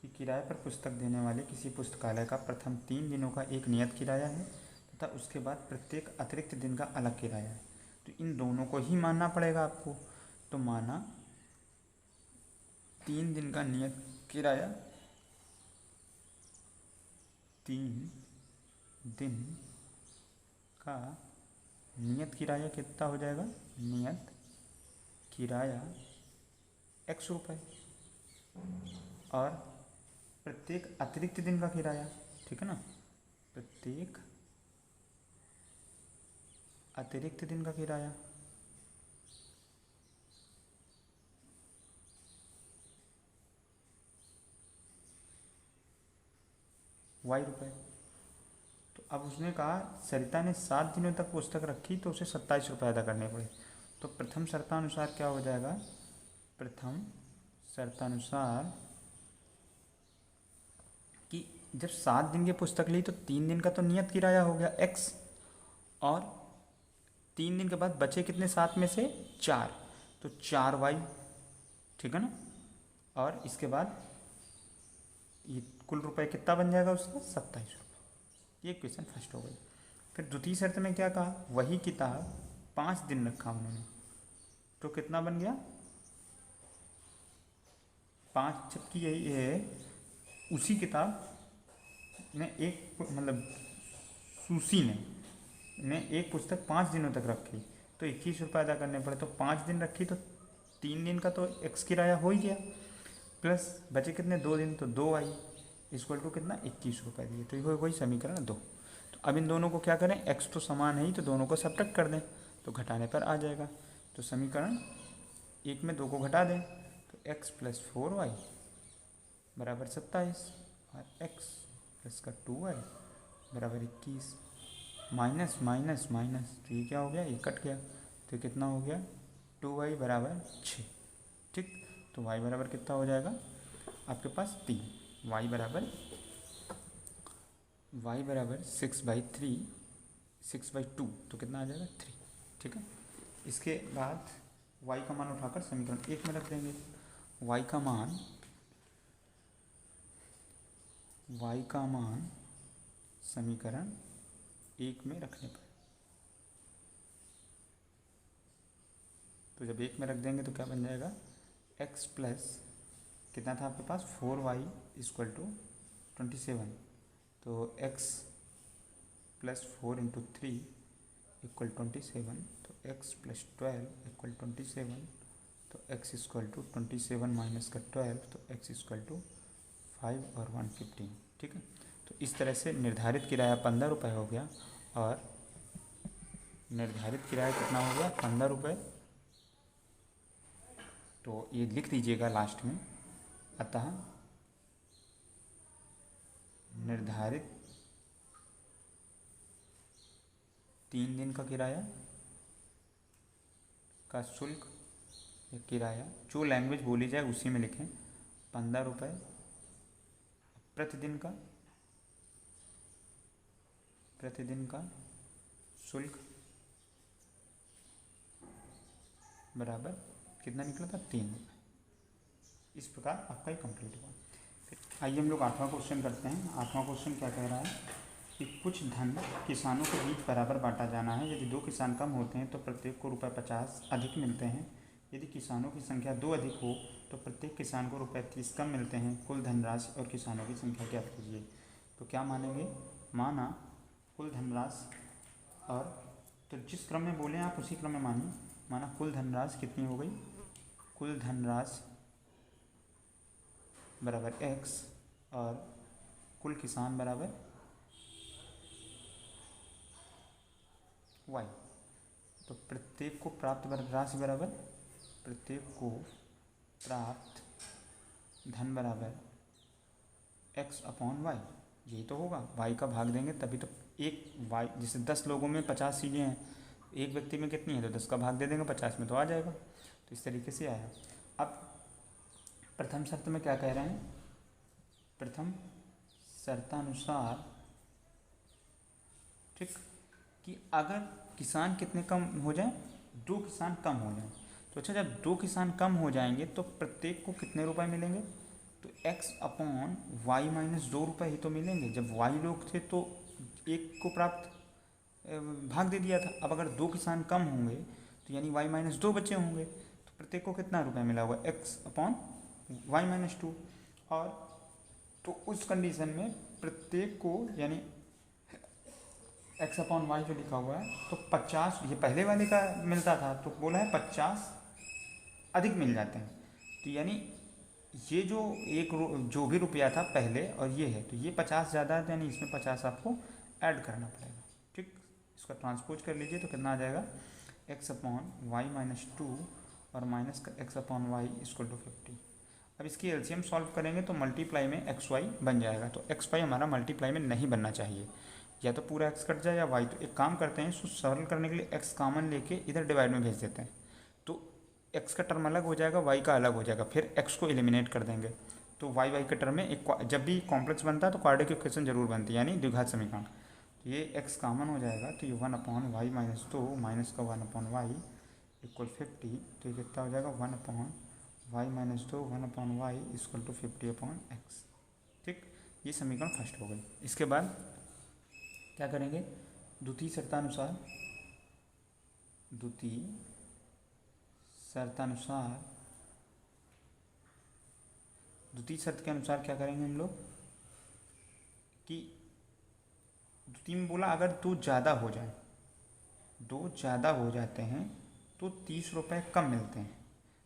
कि किराए पर पुस्तक देने वाले किसी पुस्तकालय का प्रथम 3 दिनों का एक नियत किराया है तथा उसके बाद प्रत्येक अतिरिक्त दिन का अलग किराया है। तो इन दोनों को ही मानना पड़ेगा आपको। तो माना 3 दिन का नियत किराया, 3 दिन का नियत किराया कितना हो जाएगा, नियत किराया x रुपये, और प्रत्येक अतिरिक्त दिन का किराया, ठीक है ना, प्रत्येक अतिरिक्त दिन का किराया y रुपये। तो अब उसने कहा सरिता ने 7 दिनों तक पुस्तक रखी तो उसे 27 रुपये अदा करने पड़े। तो प्रथम शर्तानुसार क्या हो जाएगा, प्रथम शर्तानुसार कि जब 7 दिन की पुस्तक ली तो 3 दिन का तो नियत किराया हो गया x, और 3 दिन के बाद बचे कितने 7 में से 4, तो 4y, ठीक है ना। और इसके बाद ये कुल रुपए कितना बन जाएगा उसका, 27 रुपये। ये क्वेश्चन फर्स्ट हो गई। फिर द्वितीय शर्त में क्या कहा, वही किताब 5 दिन रखा उन्होंने, तो कितना बन गया 5, जबकि यही है उसी किताब ने एक मतलब सूसी ने एक पुस्तक 5 दिनों तक रखी तो 21 रुपये अदा करने पड़े। तो 5 दिन रखी तो 3 दिन का तो एक्स किराया हो ही गया, प्लस बचे कितने 2 दिन, तो 2y इक्वल टू कितना 21 रुपये दिए। तो ये वही समीकरण 2। तो अब इन दोनों को क्या करें, x तो समान है ही तो दोनों को सब्ट्रैक्ट कर दें तो घटाने पर आ जाएगा। तो समीकरण 1 में 2 को घटा दें तो x प्लस 4y बराबर 27 और x प्लस का 2y बराबर 21, माइनस माइनस माइनस, तो ये क्या हो गया, ये कट गया, तो कितना हो गया 2y बराबर 6, ठीक। तो y बराबर कितना हो जाएगा आपके पास 3, y बराबर 6/3, 6/2, तो कितना आ जाएगा 3, ठीक है। इसके बाद y का मान उठाकर समीकरण 1 में रख देंगे। y का मान समीकरण 1 में रखने पर, तो जब 1 में रख देंगे तो क्या बन जाएगा, x प्लस कितना था आपके पास 4y इक्वल टू 27, तो x प्लस 4 इंटू 3 इक्वल 27, तो x प्लस 12 इक्वल 27, तो x इक्वल टू 27 माइनस का 12, तो x इक्वल टू 5 और 115, ठीक है। तो इस तरह से निर्धारित किराया 15 रुपये हो गया, और निर्धारित किराया कितना हो गया 15 रुपये। तो ये लिख दीजिएगा लास्ट में, अतः निर्धारित 3 दिन का किराया का शुल्क या किराया, जो लैंग्वेज बोली जाए उसी में लिखें, 15 रुपये प्रतिदिन का शुल्क बराबर कितना निकला था 3 रुपये। इस प्रकार आपका ये कंप्लीट हुआ। फिर आइए हम लोग 8वां क्वेश्चन करते हैं। 8वां क्वेश्चन क्या कह रहा है कि कुछ धन किसानों के बीच बराबर बांटा जाना है। यदि 2 किसान कम होते हैं तो प्रत्येक को ₹50 अधिक मिलते हैं। यदि किसानों की संख्या 2 अधिक हो तो प्रत्येक किसान को ₹30 कम मिलते हैं। कुल धनराशि और किसानों की संख्या ज्ञात कीजिए। तो क्या मानेंगे, माना कुल धनराशि, और तो जिस क्रम में बोले आप उसी क्रम में मानिए। माना कुल धनराशि कितनी हो गई, कुल धनराशि बराबर x और कुल किसान बराबर y। तो प्रत्येक को प्राप्त राशि बराबर प्रत्येक को प्राप्त धन बराबर x/y, यही तो होगा। y का भाग देंगे तभी तो एक वाई, जैसे 10 लोगों में 50 चीज़ें हैं, एक व्यक्ति में कितनी है तो 10 का भाग दे देंगे, 50 में तो आ जाएगा। तो इस तरीके से आया। अब प्रथम शर्त में क्या कह रहे हैं, प्रथम शर्तानुसार, ठीक, कि अगर किसान कितने कम हो जाए, 2 किसान कम हो जाए, तो अच्छा जब 2 किसान कम हो जाएंगे तो प्रत्येक को कितने रुपए मिलेंगे, तो x अपॉन वाई माइनस 2 रुपये ही तो मिलेंगे। जब y लोग थे तो एक को प्राप्त भाग दे दिया था। अब अगर 2 किसान कम होंगे तो यानी y माइनस 2 बचे होंगे, तो प्रत्येक को कितना रुपये मिला हुआ, x अपॉन वाई माइनस 2। और तो उस कंडीशन में प्रत्येक को यानी x अपॉन वाई जो लिखा हुआ है तो 50, ये पहले वाले का मिलता था तो बोला है 50 अधिक मिल जाते हैं। तो यानी ये जो जो भी रुपया था पहले और ये है, तो ये 50 ज़्यादा है, तो यानी इसमें 50 आपको ऐड करना पड़ेगा। ठीक, इसका ट्रांसपोज कर लीजिए तो कितना आ जाएगा, x अपॉन वाई माइनस 2 और माइनस का x upon y equal to 50। अब इसकी एलसीएम सॉल्व करेंगे तो मल्टीप्लाई में एक्स वाई बन जाएगा। तो एक्स वाई हमारा मल्टीप्लाई में नहीं बनना चाहिए, या तो पूरा एक्स कट जाए या वाई। तो एक काम करते हैं, इसको सरल करने के लिए एक्स कॉमन लेके इधर डिवाइड में भेज देते हैं, तो एक्स का टर्म अलग हो जाएगा, वाई का अलग हो जाएगा, फिर एक्स को एलिमिनेट कर देंगे। तो वाई वाई के टर्म में एक, जब भी कॉम्प्लेक्स बनता है तो क्वाड्रेटिक इक्वेशन जरूर बनती है, यानी द्विघात समीकरण। तो ये एक्स कॉमन हो जाएगा, तो ये 1 अपॉन वाई माइनस 2 माइनस का 1 अपॉन वाई इक्वल 50। तो ये कितना हो जाएगा, 1 upon y minus 2 1 upon y equal to 50 upon x. ठीक, ये समीकरण फर्स्ट हो गई। इसके बाद क्या करेंगे, द्वितीय शर्तानुसार, द्वितीय शर्तानुसार, द्वितीय शर्त के अनुसार क्या करेंगे हम लोग कि द्वितीय में बोला अगर 2 ज़्यादा हो जाए, 2 ज़्यादा हो जाते हैं तो 30 रुपये कम मिलते हैं।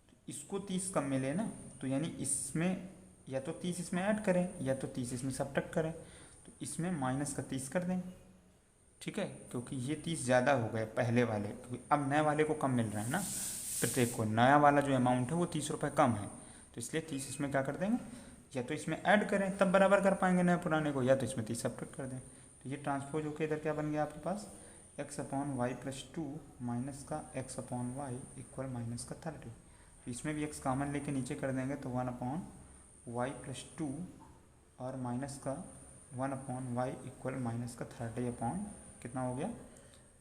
तो इसको 30 कम मिले ना, तो यानी इसमें या तो 30 इसमें ऐड करें या तो 30 इसमें सब्ट्रैक्ट करें। तो इसमें माइनस का 30 कर दें, ठीक है, क्योंकि ये 30 ज़्यादा हो गए पहले वाले, क्योंकि अब नए वाले को कम मिल रहा है ना, प्रत्येक को नया वाला जो अमाउंट है वो 30 रुपये कम है, तो इसलिए 30 इसमें क्या कर देंगे, या तो इसमें ऐड करें तब बराबर कर पाएंगे नए पुराने को, या तो इसमें 30 सब्ट्रैक्ट कर दें। तो ये ट्रांसपोज होकर इधर क्या बन गया आपके पास, x upon y plus 2 minus का x upon y equal minus का 30। तो इसमें भी x कॉमन लेके नीचे कर देंगे तो 1 अपॉन वाई प्लस 2 और माइनस का 1 अपॉन वाई इक्वल माइनस का 30 अपॉन कितना हो गया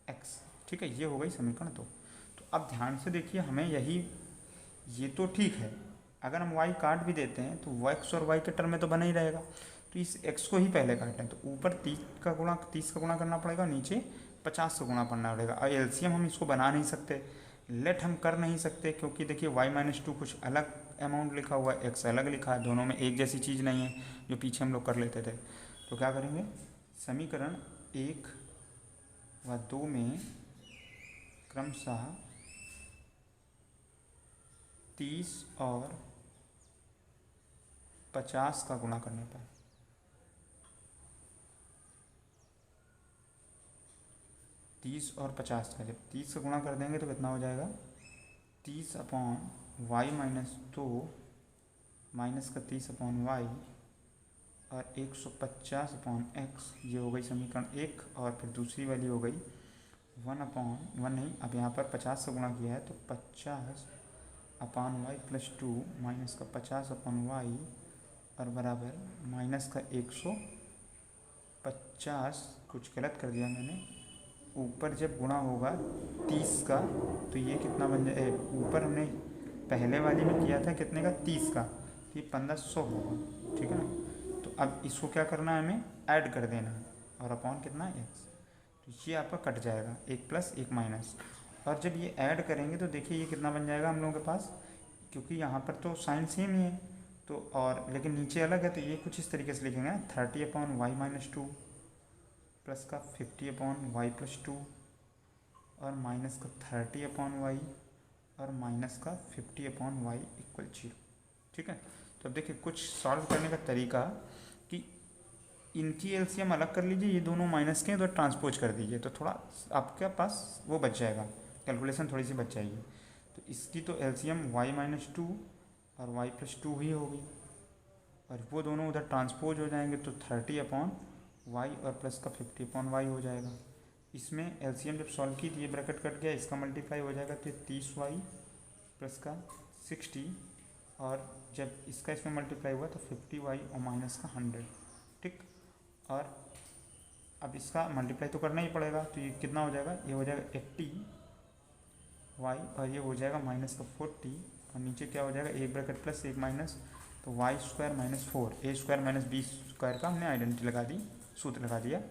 x। ठीक है, ये हो गई समीकरण 2। तो अब ध्यान से देखिए, हमें यही, ये तो ठीक है, अगर हम y काट भी देते हैं तो x और y के टर्म में तो बना ही रहेगा, तो इस x को ही पहले काटें। तो ऊपर 30 का गुणा करना पड़ेगा, नीचे 50 का गुणा करना पड़ेगा। और एलसीएम हम इसको बना नहीं सकते, लेट हम कर नहीं सकते, क्योंकि देखिए y माइनस 2 कुछ अलग अमाउंट लिखा हुआ है, x अलग लिखा है, दोनों में एक जैसी चीज़ नहीं है जो पीछे हम लोग कर लेते थे। तो क्या करेंगे, समीकरण 1 व 2 में क्रमशः 30 और 50 का गुणा करने पर 30 और 50 का, जब 30 का गुणा कर देंगे तो कितना हो जाएगा, 30 अपॉन वाई माइनस 2 माइनस का 30 अपॉन वाई और 150 अपॉन एक्स। ये हो गई समीकरण 1। और फिर दूसरी वाली हो गई 1 अपॉन 1 नहीं, अब यहाँ पर 50 का गुणा किया है तो 50 अपॉन वाई प्लस 2 माइनस का 50 अपॉन वाई और बराबर माइनस का 150, कुछ गलत कर दिया मैंने, ऊपर जब गुणा होगा 30 का तो ये कितना बन जाए, ऊपर हमने पहले वाली में किया था कितने का, 30 का, तो ये 1500 होगा, ठीक है ना। तो अब इसको क्या करना है, हमें ऐड कर देना है, और अपॉन कितना x, तो ये आपका कट जाएगा, 1 प्लस 1 माइनस। और जब ये ऐड करेंगे तो देखिए ये कितना बन जाएगा हम लोगों के पास, क्योंकि यहाँ पर तो साइन सेम ही है तो, और लेकिन नीचे अलग है, तो ये कुछ इस तरीके से लिखेंगे 30 अपॉन वाई माइनस 2 प्लस का 50 अपॉन वाई प्लस 2 और माइनस का 30 अपॉन वाई और माइनस का 50 अपॉन वाई इक्वल 0। ठीक है, तो अब देखिए कुछ सॉल्व करने का तरीका कि इनकी एलसीएम अलग कर लीजिए, ये दोनों माइनस के हैं तो ट्रांसपोज कर दीजिए, तो थोड़ा आपके पास वो बच जाएगा, कैलकुलेशन थोड़ी सी बच जाएगी। तो इसकी तो एलसीएम वाई माइनस 2 और y प्लस 2 ही होगी, और वो दोनों उधर ट्रांसपोज हो जाएंगे तो 30 अपॉन y और प्लस का 50/y हो जाएगा। इसमें एलसीएम जब सॉल्व की तो ये ब्रैकेट कट गया, इसका मल्टीप्लाई हो जाएगा तो 30y प्लस का 60, और जब इसका इसमें मल्टीप्लाई हुआ तो 50y और माइनस का 100। ठीक, और अब इसका मल्टीप्लाई तो करना ही पड़ेगा, तो ये कितना हो जाएगा, ये हो जाएगा 80y और ये हो जाएगा माइनस का 40, और नीचे क्या हो जाएगा, एक ब्रैकेट प्लस एक माइनस, तो वाई स्क्वायर माइनस 4 ए स्क्वायर माइनस बी स्क्वायर का हमने आइडेंटिटी लगा दी, सूत्र लगा दिया।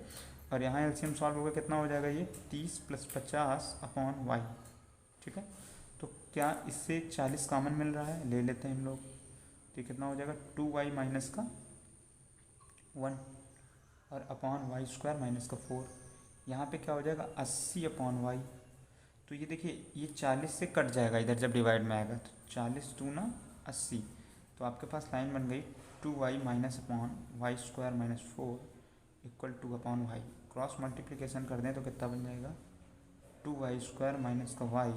और यहाँ एलसीएम सॉल्व होगा, कितना हो जाएगा, ये 30 + 50/y। ठीक है, तो क्या इससे 40 कॉमन मिल रहा है, ले लेते हैं हम लोग, तो कितना हो जाएगा 2y माइनस का 1 और अपॉन वाई स्क्वायर माइनस का 4। यहाँ पे क्या हो जाएगा 80/y। तो ये देखिए ये 40 से कट जाएगा इधर जब डिवाइड में आएगा, तो 40 2 ना 80, तो आपके पास लाइन बन गई 2y minus upon y square minus 4 equal 2/y। Cross multiplication कर दें तो कितना बन जाएगा 2y स्क्वायर माइनस का y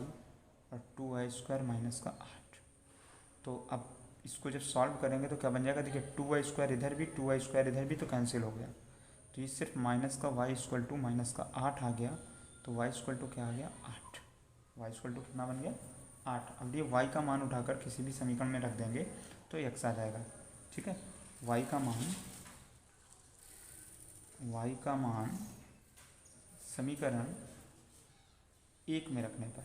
और 2y स्क्वायर माइनस का 8। तो अब इसको जब सॉल्व करेंगे तो क्या बन जाएगा, देखिए 2y स्क्वायर इधर भी 2y स्क्वायर इधर भी, तो कैंसिल हो गया, तो ये सिर्फ माइनस का y इक्वल टू माइनस का 8 आ गया, तो y इक्वल टू क्या आ गया 8। y इक्वल टू कितना बन गया 8। अब ये y का मान उठाकर किसी भी समीकरण में रख देंगे तो x आ जाएगा। ठीक है, y का मान समीकरण 1 में रखने पर,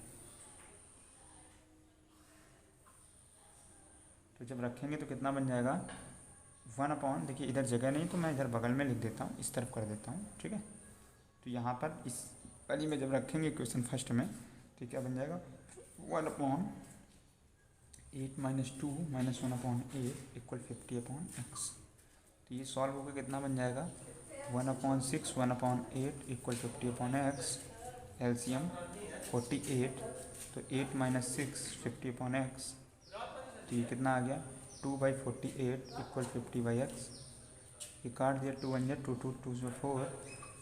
तो जब रखेंगे तो कितना बन जाएगा 1/, देखिए इधर जगह नहीं तो मैं इधर बगल में लिख देता हूँ, इस तरफ कर देता हूँ। ठीक है, तो यहाँ पर इस वाली में जब रखेंगे क्वेश्चन फर्स्ट में, तो क्या बन जाएगा 1/8 - 2 - 1/8 इक्वल 50/x। तो ये सॉल्व होकर कितना बन जाएगा 1/6 1/8 इक्वल 50/x। एलसीएम 48, तो 8 - 6 50/x, तो ये कितना आ गया 2/48 इक्वल 50/x। ये काट दिया 2 1 2 2 2 4,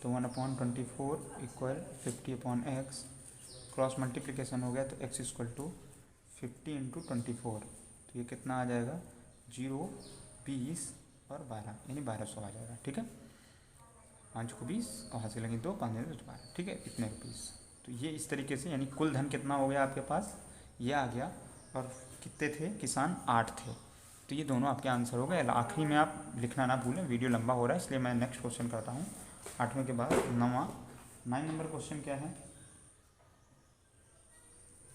तो 1/24 इक्वल 50/x। क्रॉस मल्टीप्लिकेशन हो गया तो x इक्वल टू 50 × 24, तो ये कितना आ जाएगा 0 20 और 12, यानी 1200 आ जाएगा। ठीक है, 5 को 20 और हाथ से लगे 2 5 12, ठीक है, इतने रुपीस। तो ये इस तरीके से, यानी कुल धन कितना हो गया आपके पास, ये आ गया, और कितने थे किसान 8 थे, तो ये दोनों आपके आंसर हो गए। आखिरी में आप लिखना ना भूलें, वीडियो लंबा हो रहा है इसलिए मैं नेक्स्ट क्वेश्चन करता हूँ 8वें के बाद 9 नंबर क्वेश्चन क्या है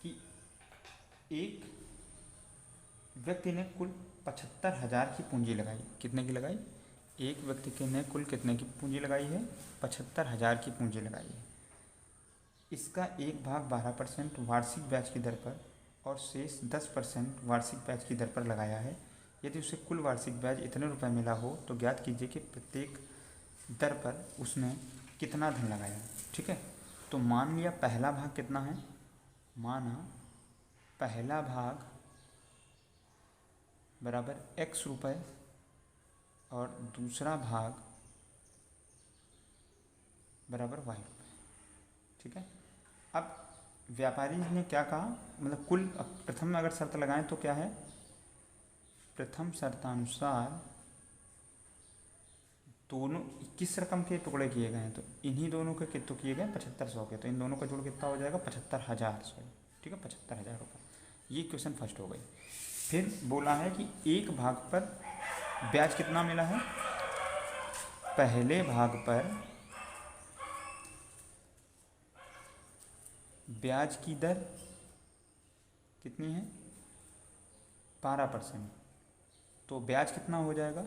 कि एक व्यक्ति ने कुल 75,000 की पूंजी लगाई। कितने की लगाई, एक व्यक्ति ने कुल कितने की पूंजी लगाई है 75,000 की पूंजी लगाई है। इसका 1/12% वार्षिक ब्याज की दर पर और शेष 10% वार्षिक ब्याज की दर पर लगाया है। यदि उसे कुल वार्षिक ब्याज इतने रुपए मिला हो तो ज्ञात कीजिए कि प्रत्येक दर पर उसने कितना धन लगाया। ठीक है, तो मान लिया पहला भाग कितना है, माना पहला भाग बराबर x रुपये और दूसरा भाग बराबर y रुपये। ठीक है, अब व्यापारी ने क्या कहा, मतलब कुल प्रथम में अगर शर्त लगाएं तो क्या है, प्रथम शर्तानुसार दोनों किस रकम के टुकड़े किए गए हैं, तो इन्हीं दोनों के कितने किए गए 7500 के, तो इन दोनों का जोड़ कितना हो जाएगा 75,000। ठीक है, 75,000 रुपये। ये क्वेश्चन फर्स्ट हो गई। फिर बोला है कि एक भाग पर ब्याज कितना मिला है, पहले भाग पर ब्याज की दर कितनी है 12%, तो ब्याज कितना हो जाएगा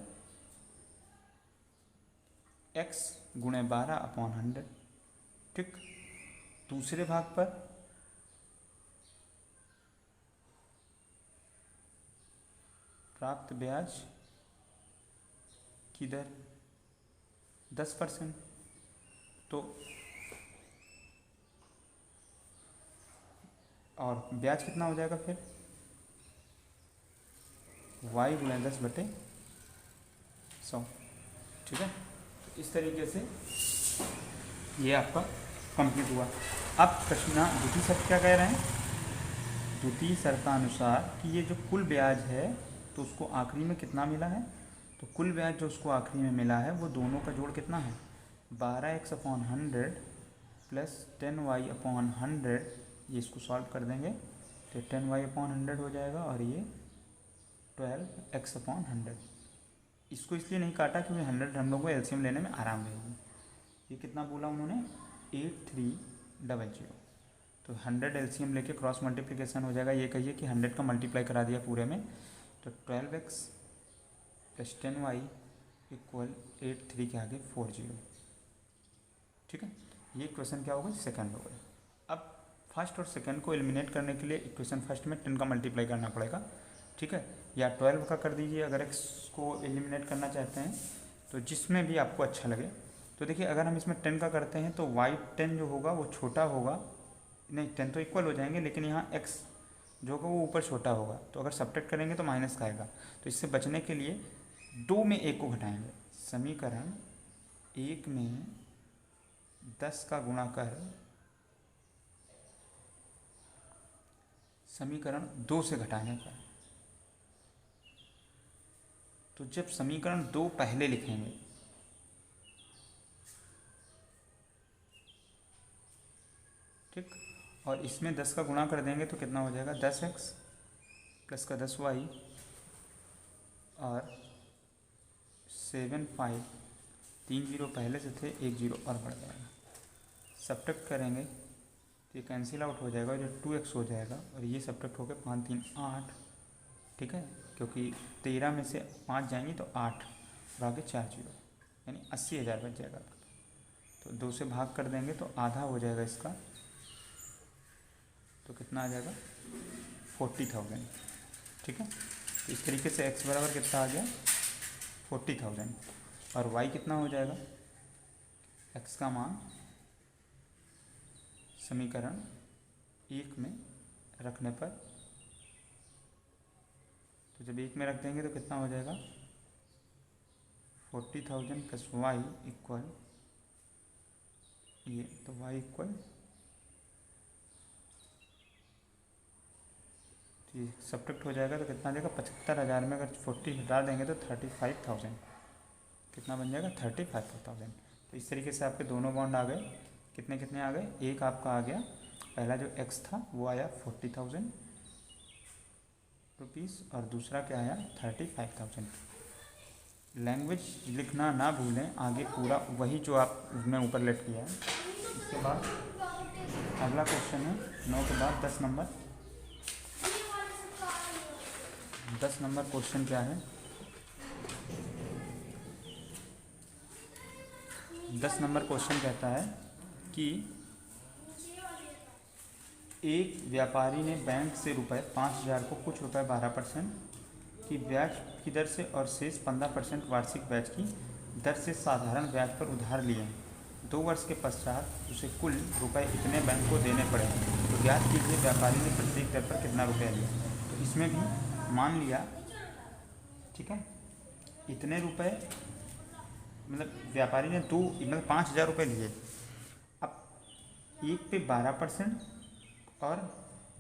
x × 12/100। ठीक, दूसरे भाग पर प्राप्त ब्याज की दर 10%, तो और ब्याज कितना हो जाएगा फिर y × 10/100। ठीक है, तो इस तरीके से ये आपका कंप्लीट हुआ। अब प्रश्न द्वितीय शर्त क्या कह रहे हैं, द्वितीय शर्तानुसार कि ये जो कुल ब्याज है तो उसको आखिरी में कितना मिला है, तो कुल ब्याज जो उसको आखिरी में मिला है वो दोनों का जोड़ कितना है 12x upon 100 plus 10y upon 100, ये इसको सॉल्व कर देंगे तो 10y अपॉन 100 हो जाएगा और ये 12x अपॉन 100। इसको इसलिए नहीं काटा क्योंकि 100 हम लोग को एलसीएम लेने में आराम रहेगी। ये कितना बोला उन्होंने 8300। तो 100 एलसीएम लेके क्रॉस मल्टीप्लिकेशन हो जाएगा। ये कहिए कि 100 का मल्टीप्लाई करा दिया पूरे में, तो 12x प्लस 10y इक्वल 83 के आगे 40। ठीक है, ये इक्वेशन क्या होगा, सेकंड होगा। अब फर्स्ट और सेकंड को एलिमिनेट करने के लिए इक्वेशन फर्स्ट में 10 का मल्टीप्लाई करना पड़ेगा। ठीक है, या 12 का कर दीजिए अगर x को एलिमिनेट करना चाहते हैं, तो जिसमें भी आपको अच्छा लगे। तो देखिए अगर हम इसमें 10 का करते हैं तो y 10 जो होगा वो छोटा होगा, नहीं 10 तो इक्वल हो जाएंगे, लेकिन यहाँ x जो होगा वो ऊपर छोटा होगा, तो अगर सब्ट्रैक्ट करेंगे तो माइनस का आएगा। तो इससे बचने के लिए 2 में 1 को घटाएंगे। समीकरण 1 में 10 का गुणा कर समीकरण 2 से घटाने पर, तो जब समीकरण 2 पहले लिखेंगे ठीक, और इसमें 10 का गुणा कर देंगे तो कितना हो जाएगा 10x प्लस का 10y और 7 5, 3 जीरो पहले से थे, 1 जीरो और बढ़ जाएगा। सब्ट्रैक्ट करेंगे तो ये कैंसिल आउट हो जाएगा, जो 2x हो जाएगा और ये सब्ट्रैक्ट होकर 5 3 8। ठीक है, क्योंकि 13 में से 5 जाएंगी तो 8 और आगे 4 जीरो, यानी 80,000 बच जाएगा। तो 2 से भाग कर देंगे तो आधा हो जाएगा इसका, तो कितना आ जाएगा 40,000। ठीक है, तो इस तरीके से x बराबर कितना आ गया 40,000 और y कितना हो जाएगा, x का मान समीकरण 1 में रखने पर, तो जब 1 में रख देंगे तो कितना हो जाएगा 40,000 प्लस वाई इक्वल ये, तो y इक्वल तो ये सब्ट्रैक्ट हो जाएगा तो कितना आ जाएगा 75,000 में अगर 40 हटा देंगे तो 35,000, कितना बन जाएगा 35,000। तो इस तरीके से आपके दोनों बॉन्ड आ गए, कितने कितने आ गए, एक आपका आ गया पहला जो x था वो आया 40,000 रुपीज़ और दूसरा क्या आया 35,000। लैंग्वेज लिखना ना भूलें, आगे पूरा वही जो आपने ऊपर लेट किया है। इसके बाद अगला क्वेश्चन है 9 के बाद 10 नंबर। 10 नंबर क्वेश्चन क्या है, 10 नंबर क्वेश्चन कहता है कि एक व्यापारी ने बैंक से रुपये 5,000 को कुछ रुपए 12% की ब्याज की दर से और शेष 15% वार्षिक ब्याज की दर से साधारण ब्याज पर उधार लिए हैं। 2 वर्ष के पश्चात उसे कुल रुपए इतने बैंक को देने पड़े। तो ज्ञात कीजिए व्यापारी ने प्रत्येक दर पर कितना रुपया लिया। तो इसमें भी मान लिया, ठीक है, इतने रुपए मतलब व्यापारी ने 5,000 रुपये लिए। अब एक पे 12% और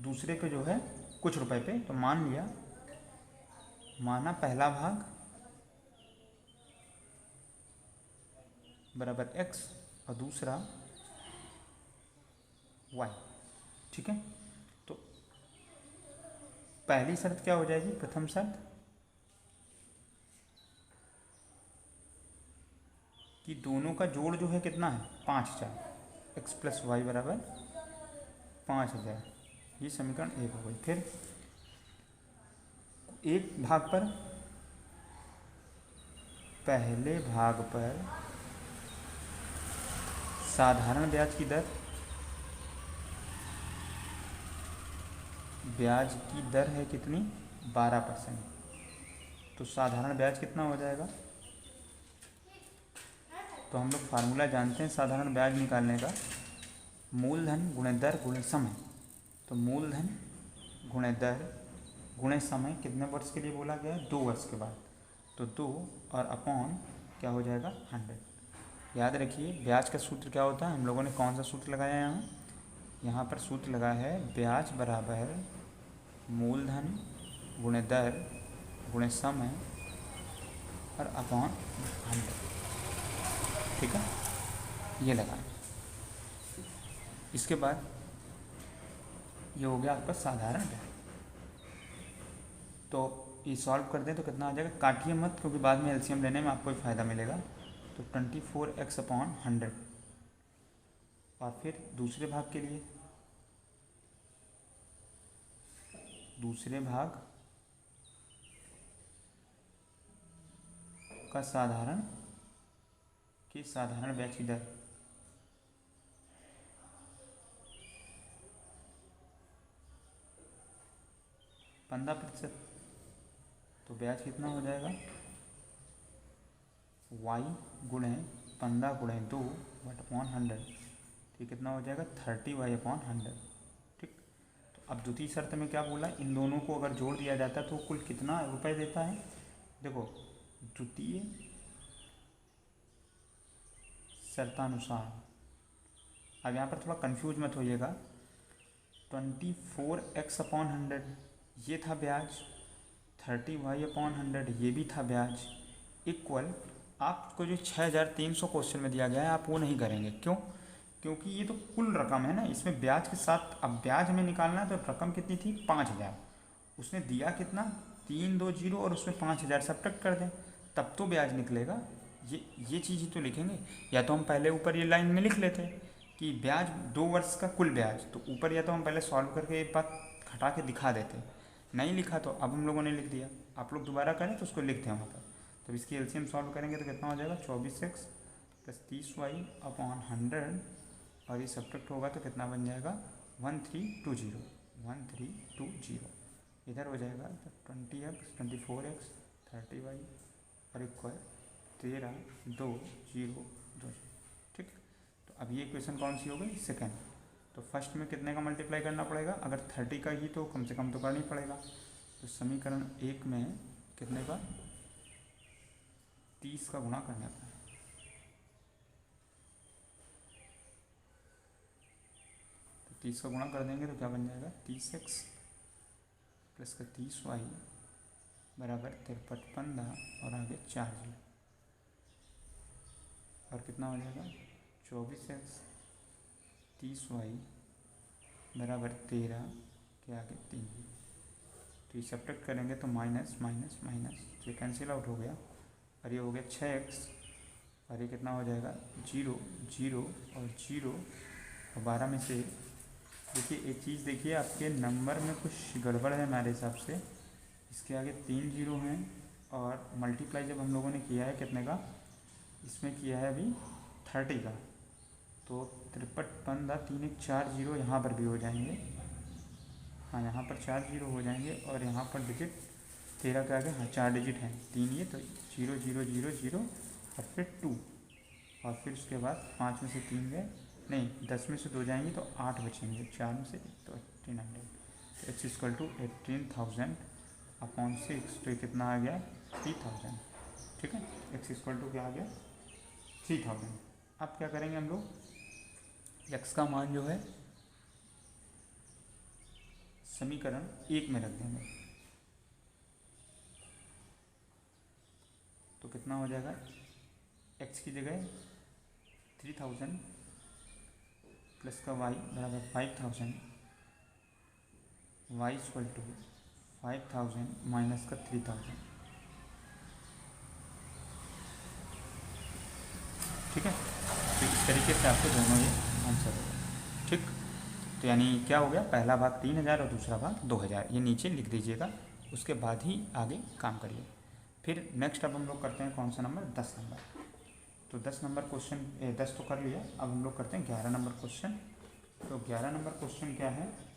दूसरे पे जो है कुछ रुपए पे, तो मान लिया, माना पहला भाग बराबर x और दूसरा y। ठीक है, तो पहली शर्त क्या हो जाएगी, प्रथम शर्त कि दोनों का जोड़ जो है कितना है 5,000, x प्लस वाई बराबर 5,000। ये समीकरण 1 हो गई। फिर एक भाग पर, पहले भाग पर साधारण ब्याज की दर, ब्याज की दर है कितनी 12%, तो साधारण ब्याज कितना हो जाएगा, तो हम लोग फार्मूला जानते हैं साधारण ब्याज निकालने का, मूलधन गुणे दर गुणे समय। तो मूलधन गुणे दर गुणे समय कितने वर्ष के लिए बोला गया है, 2 वर्ष के बाद, तो 2 और अपॉन क्या हो जाएगा 100। याद रखिए ब्याज का सूत्र क्या होता है, हम लोगों ने कौन सा सूत्र लगाया है यहाँ पर सूत्र लगा है ब्याज बराबर मूलधन गुणे दर गुणे समय और अपॉन 100। ठीक है, ये लगाएं। इसके बाद ये हो गया आपका साधारण ब्याज। तो ये सॉल्व कर दें तो कितना आ जाएगा, काटिए मत क्योंकि बाद में एलसीएम लेने में आपको फ़ायदा मिलेगा। तो 24x/100 और फिर दूसरे भाग के लिए दूसरे भाग का साधारण ब्याज की दर 15%। तो ब्याज कितना हो जाएगा, y गुणे 15 गुणे 2/100, ठीक कितना हो जाएगा 30y/100। ठीक, तो अब द्वितीय शर्त में क्या बोला, इन दोनों को अगर जोड़ दिया जाता है तो कुल कितना रुपए देता है। देखो द्वितीय शर्तानुसार, अब यहाँ पर थोड़ा कंफ्यूज मत होइएगा, 24x/100 ये था ब्याज, 30y/100 ये भी था ब्याज, इक्वल आपको जो 6300 क्वेश्चन में दिया गया है आप वो नहीं करेंगे। क्यों, क्योंकि ये तो कुल रकम है ना, इसमें ब्याज के साथ अब ब्याज हमें निकालना है। तो रकम कितनी थी 5000, उसने दिया कितना 320 और उसमें 5000 सब्ट्रैक्ट कर दें तब तो ब्याज निकलेगा। ये चीज़ ही तो लिखेंगे। या तो हम पहले ऊपर ये लाइन में लिख लेते कि ब्याज 2 वर्ष का कुल ब्याज, तो ऊपर या तो हम पहले सॉल्व करके एक बात घटा के दिखा देते, नहीं लिखा तो अब हम लोगों ने लिख दिया। आप लोग दोबारा करें तो उसको लिखते हैं वहाँ पर। तो इसकी एलसीएम सॉल्व करेंगे तो कितना हो जाएगा 24x + 30y/100 और ये सब्ट्रैक्ट होगा तो कितना बन जाएगा 1320 इधर हो जाएगा। तो 20x 24x 30y और इक्वल 13 2 0 2। ठीक, तो अब ये इक्वेशन कौन सी हो गई, सेकेंड। तो फर्स्ट में कितने का मल्टीप्लाई करना पड़ेगा, अगर 30 का ही तो कम से कम तो करना ही पड़ेगा। तो समीकरण 1 में कितने का 30 का गुणा करना पड़ेगा। तो 30 का गुणा कर देंगे तो क्या बन जाएगा 30x प्लस का 30y बराबर 5315 और आगे 4 0 और कितना हो जाएगा 24x 30y बराबर 13 के आगे 3। तो ये सब्ट्रैक्ट करेंगे तो माइनस माइनस माइनस, ये कैंसिल आउट हो गया और ये हो गया 6x और ये कितना हो जाएगा 0 0 और 0 और 12 में से। देखिए एक चीज़ देखिए, आपके नंबर में कुछ गड़बड़ है हमारे हिसाब से। इसके आगे 3 0 हैं और मल्टीप्लाई जब हम लोगों ने किया है कितने का, इसमें किया है अभी 30 का, तो 5315 3 1 4 0 यहाँ पर भी हो जाएंगे। हाँ यहाँ पर 4 0 हो जाएंगे और यहाँ पर डिजिट 13 के आगे हाँ 4 डिजिट हैं, 3 ये तो 0 0 0 0 और फिर 2 और फिर उसके बाद 5 में से 3 गए, नहीं 10 में से 2 जाएंगे तो 8 बचेंगे, 4 में से तो 1800। तो x इक्वल टू 18,000/6, तो ये कितना आ गया 3000। ठीक है, x इक्वल टू क्या आ गया 3000। अब क्या करेंगे हम लोग, x का मान जो है समीकरण 1 में रख देंगे तो कितना हो जाएगा, x की जगह 3000 प्लस का y बराबर 5000, y इक्वल टू 5000 माइनस का 3000। ठीक है, तो इस तरीके से आपको दोनों ये आंसर होगा। ठीक, तो यानी क्या हो गया, पहला भाग 3000 और दूसरा भाग 2000, ये नीचे लिख दीजिएगा, उसके बाद ही आगे काम करिए। फिर नेक्स्ट अब हम लोग करते हैं कौन सा नंबर, 10 नंबर। तो 10 नंबर क्वेश्चन 10 तो कर लिया, अब हम लोग करते हैं 11 नंबर क्वेश्चन। तो 11 नंबर क्वेश्चन क्या है,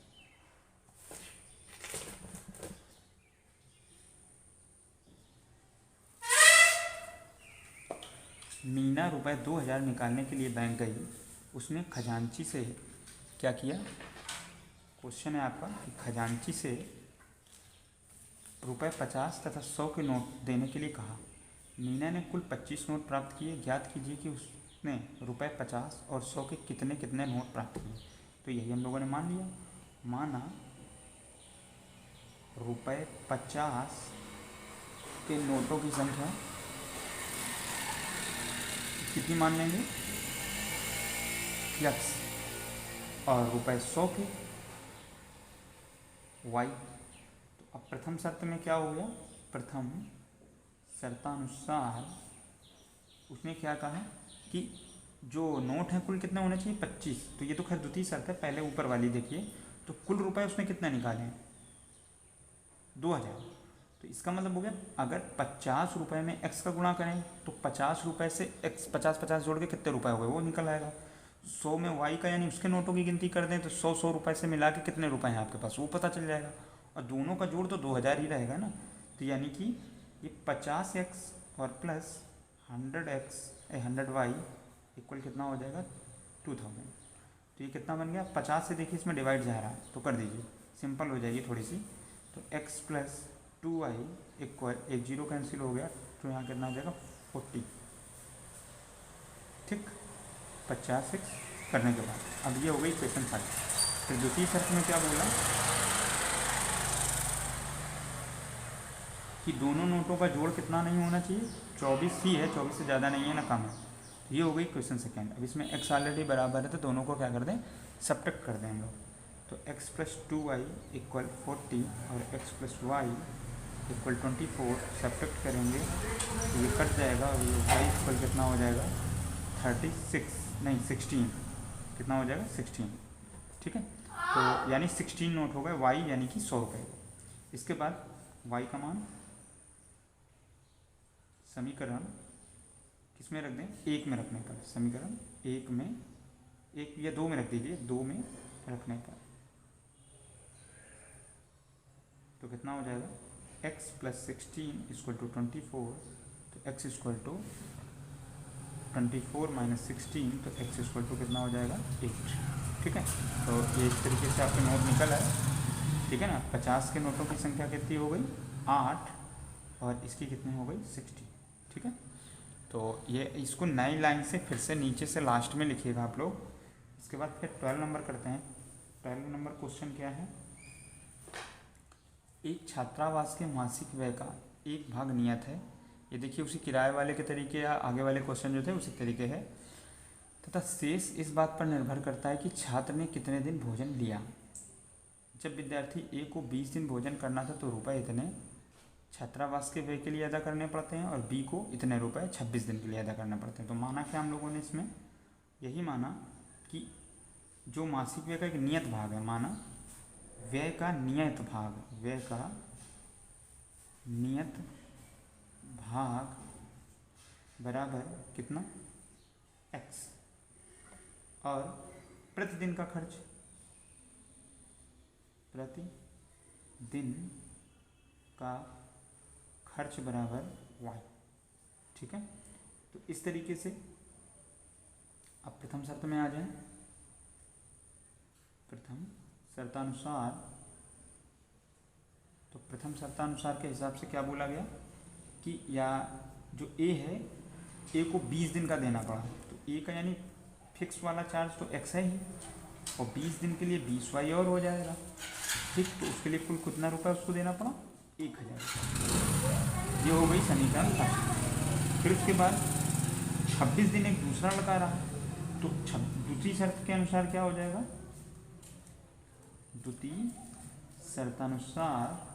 मीना रुपए 2000 निकालने के लिए बैंक गई, उसने खजांची से क्या किया, क्वेश्चन है आपका कि खजांची से रुपए 50 तथा 100 के नोट देने के लिए कहा। मीना ने कुल 25 नोट प्राप्त किए, ज्ञात कीजिए कि उसने रुपए 50 और 100 के कितने कितने नोट प्राप्त किए। तो यही हम लोगों ने मान लिया, माना रुपए 50 के नोटों की संख्या कितनी मान लेंगे यक्स और ₹100 के वाई। तो अब प्रथम शर्त में क्या हो गया, प्रथम शर्तानुसार उसने क्या कहा कि जो नोट है कुल कितने होने चाहिए 25। तो ये तो खैर द्वितीय शर्त है, पहले ऊपर वाली देखिए। तो कुल रुपए उसने कितने निकाले हैं 2000। तो इसका मतलब हो गया अगर 50 रुपये में एक्स का गुणा करें तो 50 रुपये से एक्स 50 जोड़ के कितने रुपए हो गए वो निकल आएगा। 100 में वाई का यानी उसके नोटों की गिनती कर दें तो 100 रुपये से मिला के कितने रुपए हैं आपके पास वो पता चल जाएगा। और दोनों का जोड़ तो 2000 ही रहेगा ना। तो यानी कि ये 50x और प्लस 100y इक्वल कितना हो जाएगा 2000। तो ये कितना बन गया 50 से देखिए इसमें डिवाइड जा रहा है तो कर दीजिए, सिंपल हो जाएगी थोड़ी सी। तो x प्लस 2y इक्वल एक जीरो कैंसिल हो गया तो यहाँ कितना हो जाएगा 40। ठीक, 50x करने के बाद अब ये हो गई क्वेश्चन 5। फिर द्वितीय शर्त में क्या बोला कि दोनों नोटों का जोड़ कितना नहीं होना चाहिए 24 ही है, 24 से ज़्यादा नहीं है ना कम है। तो ये हो गई क्वेश्चन सेकेंड। अब इसमें x ऑलरेडी बराबर है तो दोनों को क्या कर दें सब्ट्रैक्ट कर दें हम लोग। तो x प्लस 2y इक्वल 40 और x plus y equal 24 subtract करेंगे तो ये कट जाएगा और ये y इक्वल कितना हो जाएगा 36 नहीं 16 कितना हो जाएगा 16। ठीक है, तो यानी 16 नोट हो गए y यानी कि 100 रुपये। इसके बाद y का मान समीकरण किस में रख दें एक में रखने पर, समीकरण एक में एक या दो में रख दीजिए, दो में रखने पर तो कितना हो जाएगा x प्लस 16 इक्वल टू 24। तो x इक्वल टू 24 माइनस 16 तो x इक्वल टू कितना हो जाएगा 8। ठीक है, तो ये इस तरीके से आपके नोट निकल आए। ठीक है ना, 50 के नोटों की संख्या कितनी हो गई 8 और इसकी कितनी हो गई 60। ठीक है, तो ये इसको नई लाइन से फिर से नीचे से लास्ट में लिखिएगा आप लोग। इसके बाद फिर 12 नंबर करते हैं। 12 नंबर क्वेश्चन क्या है, एक छात्रावास के मासिक व्यय का एक भाग नियत है। ये देखिए उसी किराए वाले के तरीके या आगे वाले क्वेश्चन जो थे उसी तरीके है, तथा शेष इस बात पर निर्भर करता है कि छात्र ने कितने दिन भोजन लिया। जब विद्यार्थी ए को 20 दिन भोजन करना था तो रुपए इतने छात्रावास के व्यय के लिए अदा करने पड़ते हैं और बी को इतने रुपए 26 दिन के लिए अदा करने पड़ते हैं। तो माना क्या हम लोगों ने इसमें यही माना कि जो मासिक व्यय का एक नियत भाग है, माना व्यय का नियत भाग, व्यय का नियत भाग बराबर कितना x और प्रतिदिन का खर्च, प्रतिदिन का खर्च बराबर y। ठीक है, तो इस तरीके से अब प्रथम शर्त में आ जाएं। प्रथम शर्तानुसार, तो प्रथम शर्तानुसार के हिसाब से क्या बोला गया कि या जो a है a को 20 दिन का देना पड़ा, तो a का यानी फिक्स वाला चार्ज तो x है ही और 20 दिन के लिए 20y और हो जाएगा। ठीक, तो उसके लिए कुल कितना रुपया उसको देना पड़ा 1000। ये हो गई समीकरण 5। फिर उसके बाद 26 दिन एक दूसरा लगा रहा, तो द्वितीय शर्त के अनुसार क्या हो जाएगा, द्वितीय शर्तानुसार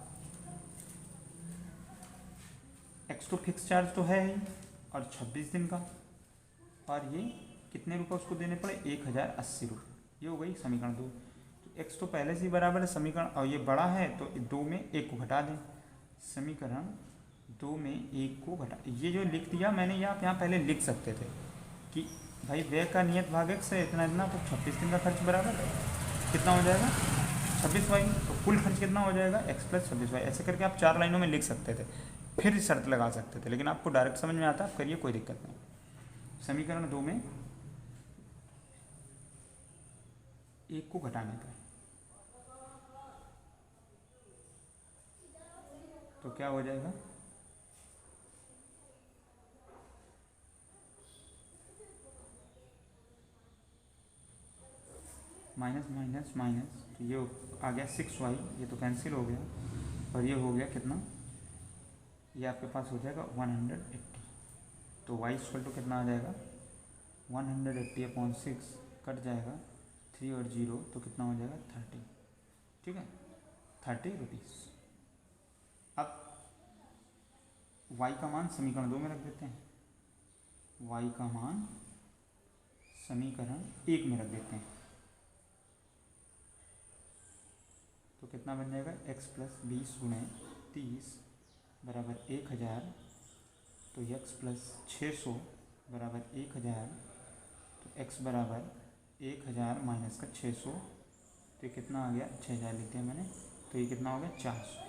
x तो फिक्स चार्ज तो है ही और 26 दिन का, और ये कितने रुपए उसको देने पड़े 1080 रुपये। ये हो गई समीकरण 2। तो x तो पहले से ही बराबर है समीकरण, और ये बड़ा है तो 2 में 1 को घटा दें, समीकरण 2 में 1 को घटा। ये जो लिख दिया मैंने, ये आप यहाँ पहले लिख सकते थे कि भाई व्यय का नियत भाग x है इतना इतना, तो 26 दिन का खर्च बराबर कितना हो जाएगा 26y। तो कुल खर्च कितना हो जाएगा x प्लस 26y। ऐसे करके आप 4 लाइनों में लिख सकते थे, फिर शर्त लगा सकते थे, लेकिन आपको डायरेक्ट समझ में आता आप करिए, कोई दिक्कत नहीं। समीकरण 2 में 1 को घटाने पर तो क्या हो जाएगा माइनस माइनस माइनस, तो ये आ गया 6y, ये तो कैंसिल हो गया, और ये हो गया कितना, ये आपके पास हो जाएगा 180। तो y इक्वल टू कितना आ जाएगा 180/6 कट जाएगा 3 और 0 तो कितना हो जाएगा 30, ठीक है, 30 रुपीज़। अब y का मान समीकरण 2 में रख देते हैं, y का मान समीकरण 1 में रख देते हैं, तो कितना बन जाएगा x प्लस 20 गुणे 30 बराबर 1000, तो x प्लस 600 बराबर 1000, तो x बराबर 1000 माइनस का 600, तो ये कितना आ गया 6000 लिख दिया मैंने, तो ये कितना हो गया 400,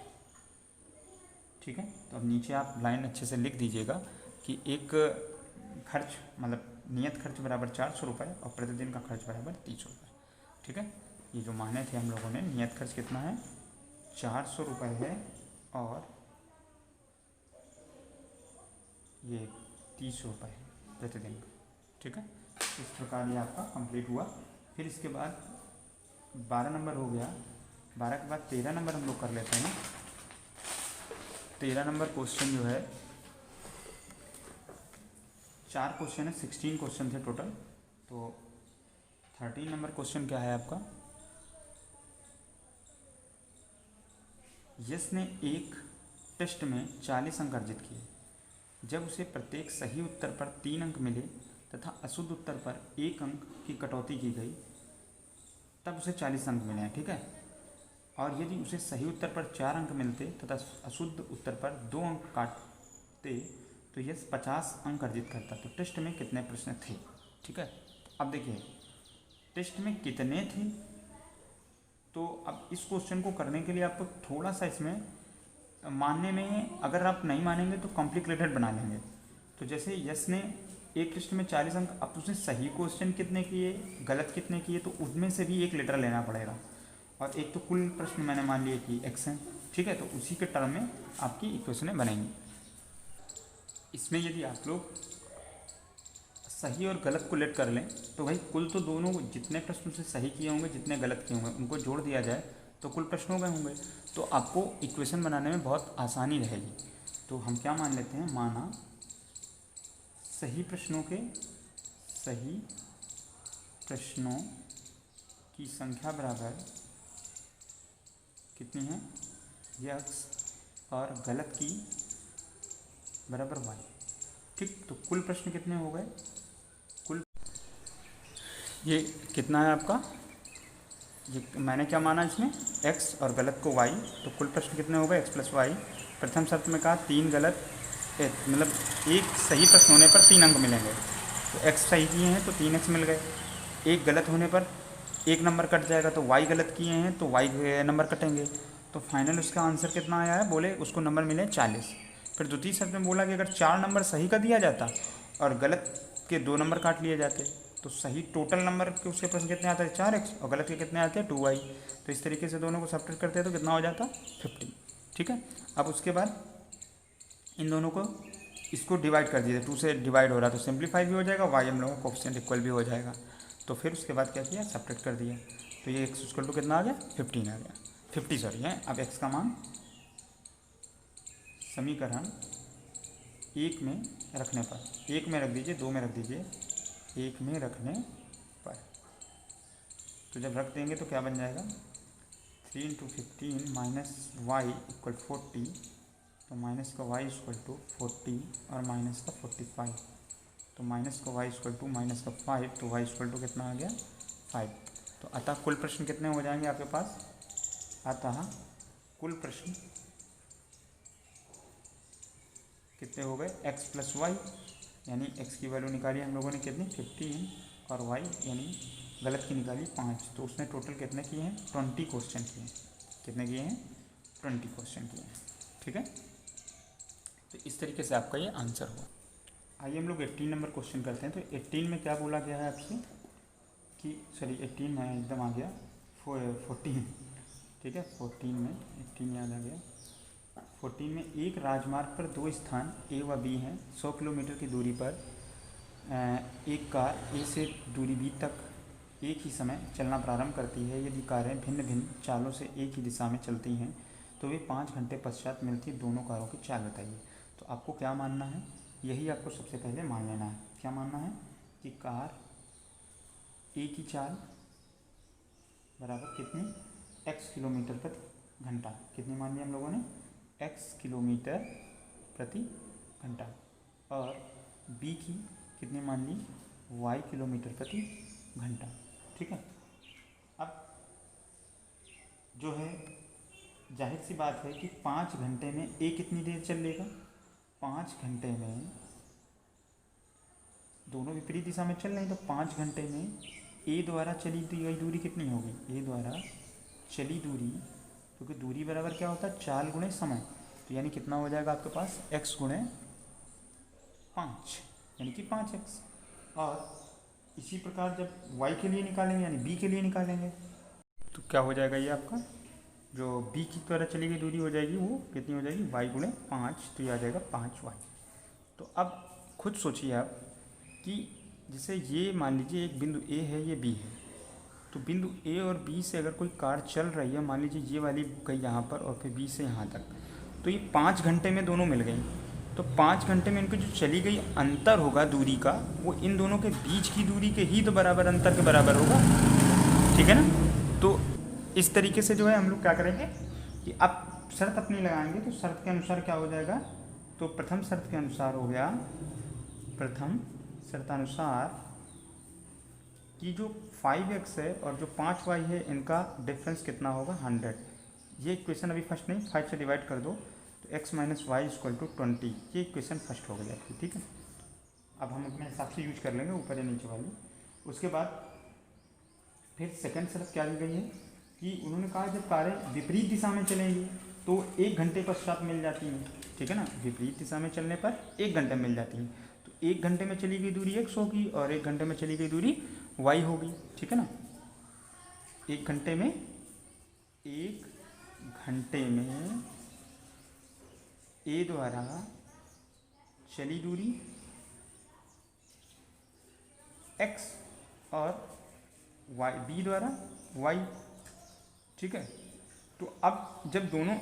ठीक है। तो अब नीचे आप लाइन अच्छे से लिख दीजिएगा कि एक खर्च मतलब नियत खर्च बराबर 400 रुपये और प्रतिदिन का खर्च बराबर 30 रुपये, ठीक है। ये जो माने थे हम लोगों ने, नियत खर्च कितना है 400 रुपये है और ये 30 रुपये है प्रतिदिन का, ठीक है। इस प्रकार ये आपका कंप्लीट हुआ। फिर इसके बाद 12 नंबर हो गया, 12 के बाद 13 नंबर हम लोग कर लेते हैं। 13 नंबर क्वेश्चन जो है 4 क्वेश्चन है, 16 क्वेश्चन थे टोटल। तो 13 नंबर क्वेश्चन क्या है आपका, यश ने एक टेस्ट में 40 अंक अर्जित किए। जब उसे प्रत्येक सही उत्तर पर 3 अंक मिले तथा अशुद्ध उत्तर पर 1 अंक की कटौती की गई, तब उसे 40 अंक मिले हैं, ठीक है। और यदि उसे सही उत्तर पर 4 अंक मिलते तथा अशुद्ध उत्तर पर 2 अंक काटते तो यश 50 अंक अर्जित करता। तो टेस्ट में कितने प्रश्न थे, ठीक है। अब देखिए टेस्ट में कितने थे, तो अब इस क्वेश्चन को करने के लिए आपको थोड़ा सा इसमें मानने में, अगर आप नहीं मानेंगे तो कॉम्प्लिकेटेड बना लेंगे। तो जैसे यश ने एक टेस्ट में 40 अंक, अब उसने सही क्वेश्चन कितने किए, गलत कितने किए, तो उसमें से भी एक लेटर लेना पड़ेगा। और एक तो कुल प्रश्न मैंने मान लिया कि x है, ठीक है। तो उसी के टर्म में आपकी इक्वेशनें बनेंगी। इसमें यदि आप लोग सही और गलत को लेट कर लें तो भाई कुल तो दोनों जितने प्रश्न से सही किए होंगे जितने गलत किए होंगे उनको जोड़ दिया जाए तो कुल प्रश्न हो गए होंगे। तो आपको इक्वेशन बनाने में बहुत आसानी रहेगी। तो हम क्या मान लेते हैं, माना सही प्रश्नों की संख्या बराबर कितनी है x और गलत की बराबर y, ठीक। तो कुल प्रश्न कितने हो गए, कुल ये कितना है आपका, ये मैंने क्या माना इसमें x और गलत को y, तो कुल प्रश्न कितने हो गए x प्लस y। प्रथम शर्त में कहा 3 गलत, मतलब एक सही प्रश्न होने पर 3 अंक मिलेंगे। तो x सही किए हैं तो 3x मिल गए, एक गलत होने पर 1 नंबर कट जाएगा, तो y गलत किए हैं तो y नंबर कटेंगे। तो फाइनल उसका आंसर कितना आया है, बोले उसको नंबर मिले 40। फिर द्वितीय शर्त में बोला कि अगर 4 नंबर सही का दिया जाता और गलत के 2 नंबर काट लिए जाते तो सही टोटल नंबर के उसके प्रश्न कितने आते हैं 4x और गलत के कितने आते हैं 2y। तो इस तरीके से दोनों को सब्ट्रैक्ट करते हैं तो कितना हो जाता 50, ठीक है। अब उसके बाद इन दोनों को इसको डिवाइड कर दीजिए, 2 से डिवाइड हो रहा है तो सिंप्लीफाई भी हो जाएगा, y हम लोगों का कोफिशिएंट इक्वल भी हो जाएगा। तो फिर उसके बाद क्या किया, सब्ट्रैक्ट कर दिया, तो ये x इक्वल टू कितना आ गया 15 आ गया, 50 सॉरी है। अब x का मान समीकरण 1 में रखने पर, 1 में रख दीजिए, 2 में रख दीजिए, 1 में रखने पर, तो जब रख देंगे तो क्या बन जाएगा 3 इंटू 15 माइनस वाई इक्वल 40, तो माइनस का y इक्वल टू 40 और माइनस का 45, तो माइनस का y इक्वल टू माइनस का 5, तो y इक्वल टू कितना आ गया 5। तो अतः कुल प्रश्न कितने हो जाएंगे आपके पास, अतः कुल प्रश्न कितने हो गए x प्लस वाई, यानी x की वैल्यू निकाली हम लोगों ने कितनी 15 और y यानी गलत की निकाली 5। तो उसने टोटल कितने किए हैं 20 क्वेश्चन किए हैं, कितने किए हैं 20 क्वेश्चन किए हैं, ठीक है। तो इस तरीके से आपका ये आंसर हुआ। आइए हम लोग 18 नंबर क्वेश्चन करते हैं। तो 18 में क्या बोला गया है आपसे कि सॉरी 18 में एकदम आ गया 14, ठीक है 14 में 18 याद आ गया। 14 में एक राजमार्ग पर 2 स्थान ए व बी हैं, 100 किलोमीटर की दूरी पर एक कार ए से दूरी बी तक एक ही समय चलना प्रारंभ करती है। यदि कारें भिन्न भिन्न चालों से एक ही दिशा में चलती हैं तो वे 5 घंटे पश्चात मिलती दोनों कारों की चाल बताइए। तो आपको क्या मानना है, यही आपको सबसे पहले मान लेना है। क्या मानना है कि कार ए की चाल बराबर कितनी, x किलोमीटर प्रति घंटा। कितनी मान ली हम लोगों ने, x किलोमीटर प्रति घंटा। और b की कितनी मान ली, y किलोमीटर प्रति घंटा। ठीक है। अब जो है जाहिर सी बात है कि 5 घंटे में ए कितनी देर चल लेगा, 5 घंटे में दोनों विपरीत दिशा में चल रहे हैं, तो 5 घंटे में ए द्वारा चली गई दूरी कितनी होगी, ए द्वारा चली दूरी, क्योंकि दूरी बराबर क्या होता है, चाल गुणे समय, तो यानी कितना हो जाएगा आपके पास, x गुणे 5 यानी कि 5x। और इसी प्रकार जब y के लिए निकालेंगे यानी b के लिए निकालेंगे तो क्या हो जाएगा, ये आपका जो b की द्वारा चली गई दूरी हो जाएगी वो कितनी हो जाएगी, y गुणे 5, तो ये आ जाएगा 5y। तो अब खुद सोचिए आप कि जैसे ये मान लीजिए एक बिंदु A है, ये B है, तो बिंदु A और B से अगर कोई कार चल रही है, मान लीजिए ये वाली गई यहाँ पर और फिर B से यहाँ तक, तो ये 5 घंटे में दोनों मिल गई। तो 5 घंटे में इनकी जो चली गई अंतर होगा दूरी का, वो इन दोनों के बीच की दूरी के ही तो बराबर अंतर के बराबर होगा। ठीक है ना। तो इस तरीके से जो है हम लोग क्या करेंगे कि अब शर्त अपनी लगाएंगे, तो शर्त के अनुसार क्या हो जाएगा, तो प्रथम शर्त के अनुसार हो गया, प्रथम शर्तानुसार कि जो 5x है और जो 5y है इनका डिफरेंस कितना होगा, 100। ये इक्वेशन अभी फर्स्ट नहीं, 5 से डिवाइड कर दो तो x minus y equal to 20, ये इक्वेशन फर्स्ट हो गई आपकी। ठीक है। अब हम अपने हिसाब से यूज कर लेंगे ऊपर या नीचे वाली। उसके बाद फिर सेकंड शर्त क्या दी गई है कि उन्होंने कहा जब कारें विपरीत दिशा में चलेंगी तो 1 घंटे पश्चात मिल जाती हैं। ठीक है ना, विपरीत दिशा में चलने पर 1 घंटे मिल जाती हैं। तो 1 घंटे में चली गई दूरी x होगी और 1 घंटे में चली गई दूरी y होगी। ठीक है ना, 1 घंटे में a द्वारा चली दूरी x और y, b द्वारा y। ठीक है। तो अब जब दोनों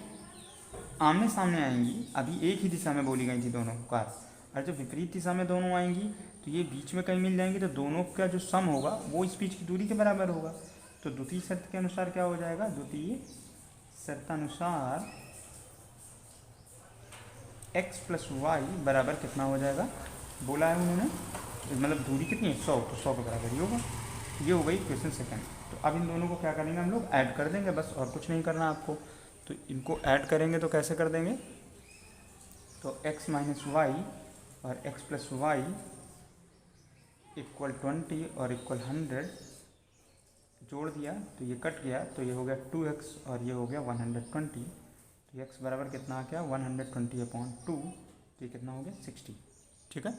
आमने सामने आएंगी, अभी एक ही दिशा में बोली गई थी दोनों कार, और जब विपरीत दिशा में दोनों आएंगी तो ये बीच में कहीं मिल जाएंगी, तो दोनों का जो सम होगा वो इस बीच की दूरी के बराबर होगा। तो द्वितीय शर्त के अनुसार क्या हो जाएगा, द्वितीय शर्तानुसार x प्लस वाई बराबर कितना हो जाएगा, बोला है उन्होंने, मतलब दूरी कितनी है 100, तो 100 के बराबर ही होगा। ये हो गई क्वेश्चन सेकंड। तो अब इन दोनों को क्या करेंगे हम लोग, ऐड कर देंगे, बस और कुछ नहीं करना आपको। तो इनको ऐड करेंगे तो कैसे कर देंगे, तो x माइनस वाई और x प्लस वाई इक्वल 20 और इक्वल 100 जोड़ दिया तो ये कट गया, तो ये हो गया 2x और ये हो गया 120। तो x बराबर कितना आ गया 120/2, तो ये कितना हो गया 60। ठीक है।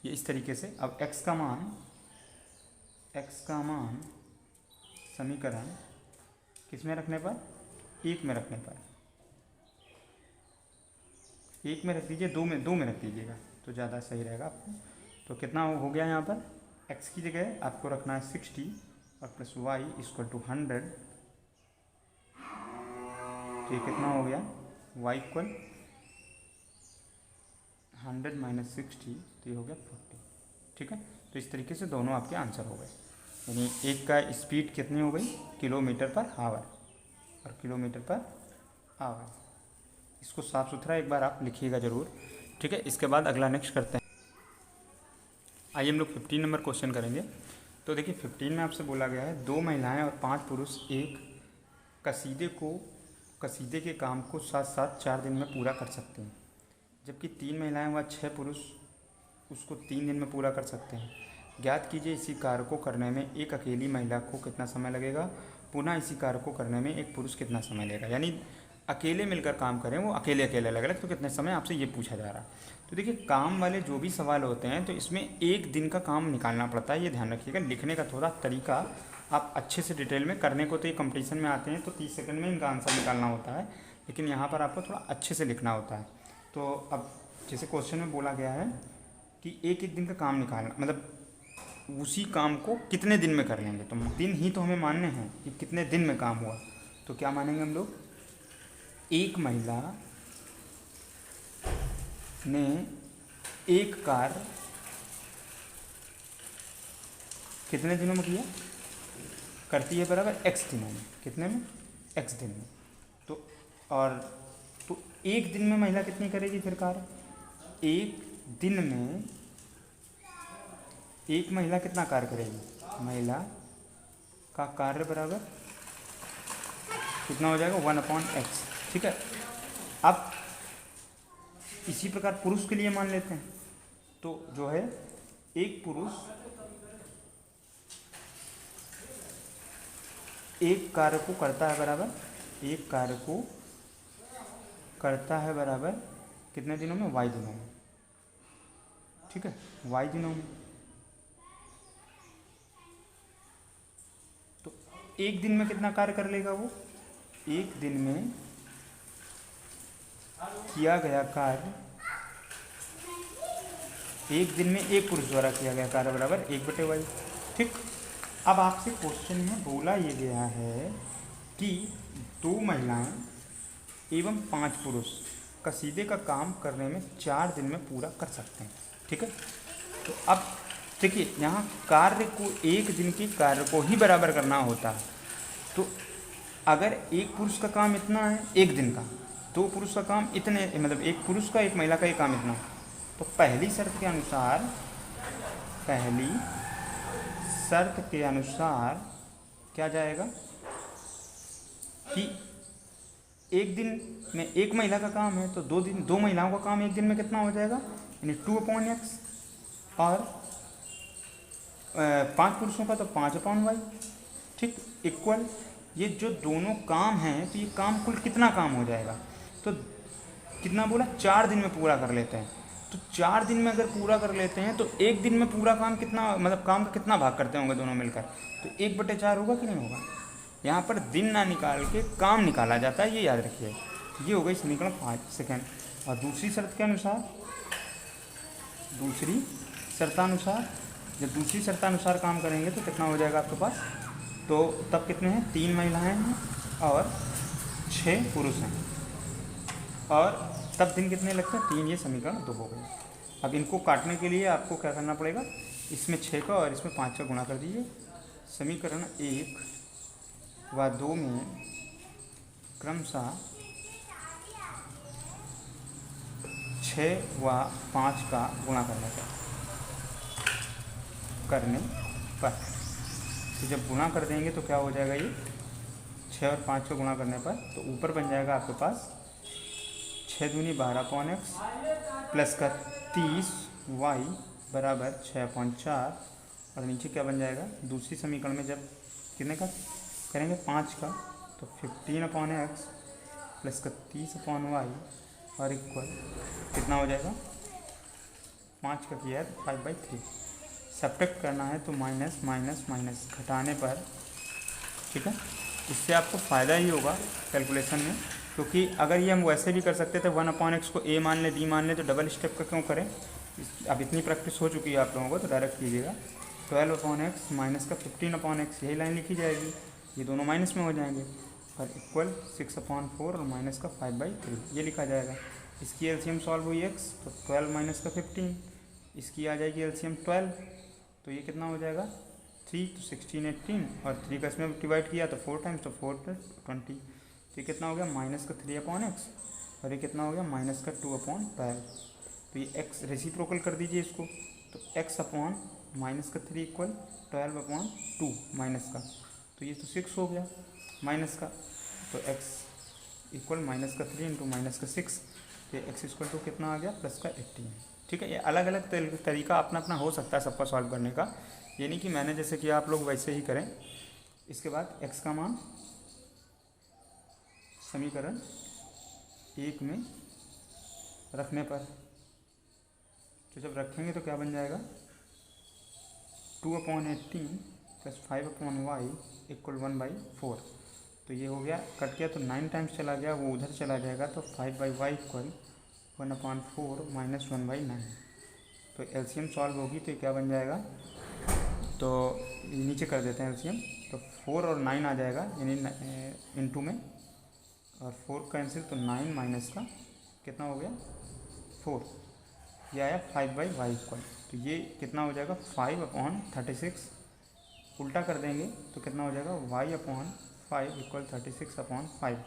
ये इस तरीके से अब x का मान समीकरण किस में रखने पर, 1 में रखने पर, 1 में रख दीजिए, 2 में रख दीजिएगा तो ज़्यादा सही रहेगा आपको। तो कितना हो गया यहाँ पर, x की जगह आपको रखना है 60 और प्लस वाई इक्वल टू 100, तो ये कितना हो गया y इक्वल 100 माइनस 60, तो ये हो गया 40। ठीक है। तो इस तरीके से दोनों आपके आंसर हो गए, यानी एक का स्पीड कितनी हो गई, किलोमीटर पर आवर और किलोमीटर पर आवर। इसको साफ सुथरा एक बार आप लिखिएगा ज़रूर। ठीक है। इसके बाद अगला नेक्स्ट करते हैं। आइए हम लोग 15 नंबर क्वेश्चन करेंगे। तो देखिए 15 में आपसे बोला गया है 2 महिलाएं और 5 पुरुष एक कसीदे के काम को साथ साथ 4 दिन में पूरा कर सकते हैं, जबकि 3 महिलाएं व 6 पुरुष उसको 3 दिन में पूरा कर सकते हैं। ज्ञात कीजिए इसी कार्य को करने में एक अकेली महिला को कितना समय लगेगा, पुनः इसी कार्य को करने में एक पुरुष कितना समय लगेगा। यानी अकेले मिलकर काम करें, वो अकेले अलग अलग, तो कितने समय आपसे ये पूछा जा रहा है। तो देखिए काम वाले जो भी सवाल होते हैं तो इसमें 1 दिन का काम निकालना पड़ता है, ये ध्यान रखिएगा। लिखने का थोड़ा तरीका आप अच्छे से डिटेल में करने को, तो ये कंपटीशन में आते हैं तो 30 सेकंड में इनका आंसर निकालना होता है, लेकिन यहाँ पर आपको थोड़ा अच्छे से लिखना होता है। तो अब जैसे क्वेश्चन में बोला गया है कि एक दिन का काम निकालना, मतलब उसी काम को कितने दिन में कर लेंगे, तो दिन ही तो हमें मानने हैं कि कितने दिन में काम हुआ। तो क्या मानेंगे हम लोग, एक महिला ने एक कार्य कितने दिनों में किया, करती है बराबर x दिनों में। कितने में? x दिन में। तो और तो एक दिन में महिला कितनी करेगी फिर कार्य? एक दिन में एक महिला कितना कार्य करेगी? महिला का कार्य बराबर कितना हो जाएगा? 1/x। ठीक है। अब इसी प्रकार पुरुष के लिए मान लेते हैं। तो जो है एक पुरुष एक कार्य को करता है बराबर, एक कार्य को करता है बराबर कितने दिनों में? y दिनों में। ठीक है, y दिनों में। तो एक दिन में कितना कार्य कर लेगा वो? एक दिन में किया गया कार्य, एक दिन में एक पुरुष द्वारा किया गया कार्य बराबर 1/y। ठीक। अब आपसे क्वेश्चन में बोला ये गया है कि 2 महिलाएं एवं 5 पुरुष कसीदे का काम करने में 4 दिन में पूरा कर सकते हैं। ठीक है। तो अब देखिए, यहाँ कार्य को एक दिन के कार्य को ही बराबर करना होता है। तो अगर एक पुरुष का काम इतना है एक दिन का, 2 पुरुष का काम इतने, मतलब एक पुरुष का एक महिला का ये काम इतना, तो पहली शर्त के अनुसार क्या जाएगा कि एक दिन में एक महिला का काम है तो 2 महिलाओं का काम एक दिन में कितना हो जाएगा? यानी 2/x। और 5 पुरुषों का तो 5/y। ठीक। इक्वल ये जो दोनों काम हैं तो ये काम कुल कितना काम हो जाएगा? तो कितना बोला? 4 दिन में पूरा कर लेते हैं। तो 4 दिन में अगर पूरा कर लेते हैं तो एक दिन में पूरा काम कितना, मतलब काम का कितना भाग करते होंगे दोनों मिलकर? तो 1/4 होगा कि नहीं होगा? यहाँ पर दिन ना निकाल के काम निकाला जाता है, ये याद रखिए। ये हो गई समीकरण 5 सेकेंड। और दूसरी शर्तानुसार जब दूसरी शर्तानुसार काम करेंगे तो कितना हो जाएगा आपके पास? तो तब कितने हैं? 3 महिलाएं हैं और 6 पुरुष हैं। और तब दिन कितने लगते हैं? 3। ये समीकरण 2 हो गए। अब इनको काटने के लिए आपको क्या करना पड़ेगा? इसमें 6 का और इसमें 5 का गुणा कर दीजिए। समीकरण 1 व 2 में क्रमशः 6 व 5 का गुणा करने पर तो जब गुणा कर देंगे तो क्या हो जाएगा? ये 6 और 5 का गुणा करने पर तो ऊपर बन जाएगा आपके पास 6 दूनी 12/x प्लस का 30y बराबर 6/4। और नीचे क्या बन जाएगा? दूसरी समीकरण में जब कितने का करेंगे? 5 का, तो 15/x प्लस का 30/y और इक्वल कितना हो जाएगा? 5 का किया है तो 5/3। सब्ट्रैक्ट करना है तो माइनस माइनस माइनस घटाने पर, ठीक है, इससे आपको फ़ायदा ही होगा कैलकुलेशन में। क्योंकि अगर ये हम वैसे भी कर सकते थे 1/x को a मान ले b मान ले, तो डबल स्टेप का क्यों करें? अब इतनी प्रैक्टिस हो चुकी है आप लोगों को, तो डायरेक्ट कीजिएगा। 12/x माइनस का 15/x, यही लाइन लिखी जाएगी, ये दोनों माइनस में हो जाएंगे, और इक्वल 6/4 और माइनस का 5/3 ये लिखा जाएगा। इसकी एलसीएम सॉल्व हुई x, तो 12 माइनस का 15, इसकी आ जाएगी एलसीएम 12, तो ये कितना हो जाएगा? 3, तो 16 18, और 3 का इसमें डिवाइड किया तो 4 टाइम्स, तो 4 + 20, तो ये कितना हो गया? माइनस का 3/x, और ये कितना हो गया? माइनस का 2/12। तो ये x रेसिप्रोकल कर दीजिए इसको, तो x/ माइनस का 3 इक्वल 12/2 माइनस का, तो ये तो 6 हो गया माइनस का, तो x इक्वल माइनस का 3 इंटू माइनस का 6, तो x इक्वल टू कितना आ गया? प्लस का 18। ठीक है, ये अलग अलग तरीका अपना अपना हो सकता है सबका सॉल्व करने का, ये नहीं कि मैंने जैसे किया आप लोग वैसे ही करें। इसके बाद x का मान समीकरण 1 में रखने पर, तो जब रखेंगे तो क्या बन जाएगा? 2/18 प्लस 5/y इक्वल 1/4, तो ये हो गया, कट गया तो 9 टाइम्स चला गया, वो उधर चला जाएगा, तो 5/y इक्वल 1/4 माइनस 1/9। तो एलसीएम सॉल्व होगी तो ये क्या बन जाएगा? तो नीचे कर देते हैं एलसीएम, तो 4 और 9 आ जाएगा, यानी इनटू में, और 4 कैंसिल, तो 9 माइनस का कितना हो गया? 4, ये आया 5/y इक्वल, तो ये कितना हो जाएगा? 5/36 उल्टा कर देंगे तो कितना हो जाएगा, y/5 इक्वल 36/5।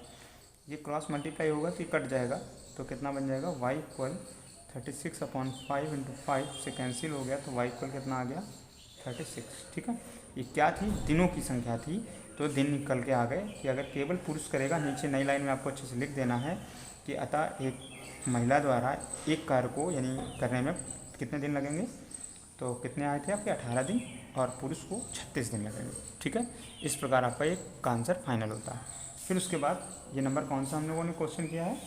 ये क्रॉस मल्टीप्लाई होगा तो ये कट जाएगा, तो कितना बन जाएगा, y इक्वल 36/5 इंटू 5 से कैंसिल हो गया, तो y इक्वल कितना आ गया, 36। ठीक है, ये क्या थी, दिनों की संख्या थी, तो दिन निकल के आ गए कि अगर केवल पुरुष करेगा, नीचे नई लाइन में आपको अच्छे से लिख देना है कि अतः एक महिला द्वारा एक कार्य को यानी करने में कितने दिन लगेंगे, तो कितने आए थे आपके 18 दिन, और पुरुष को 36 दिन लगेंगे। ठीक है, इस प्रकार आपका एक का आंसर फाइनल होता है। फिर उसके बाद ये नंबर कौन सा हम लोगों ने क्वेश्चन किया है,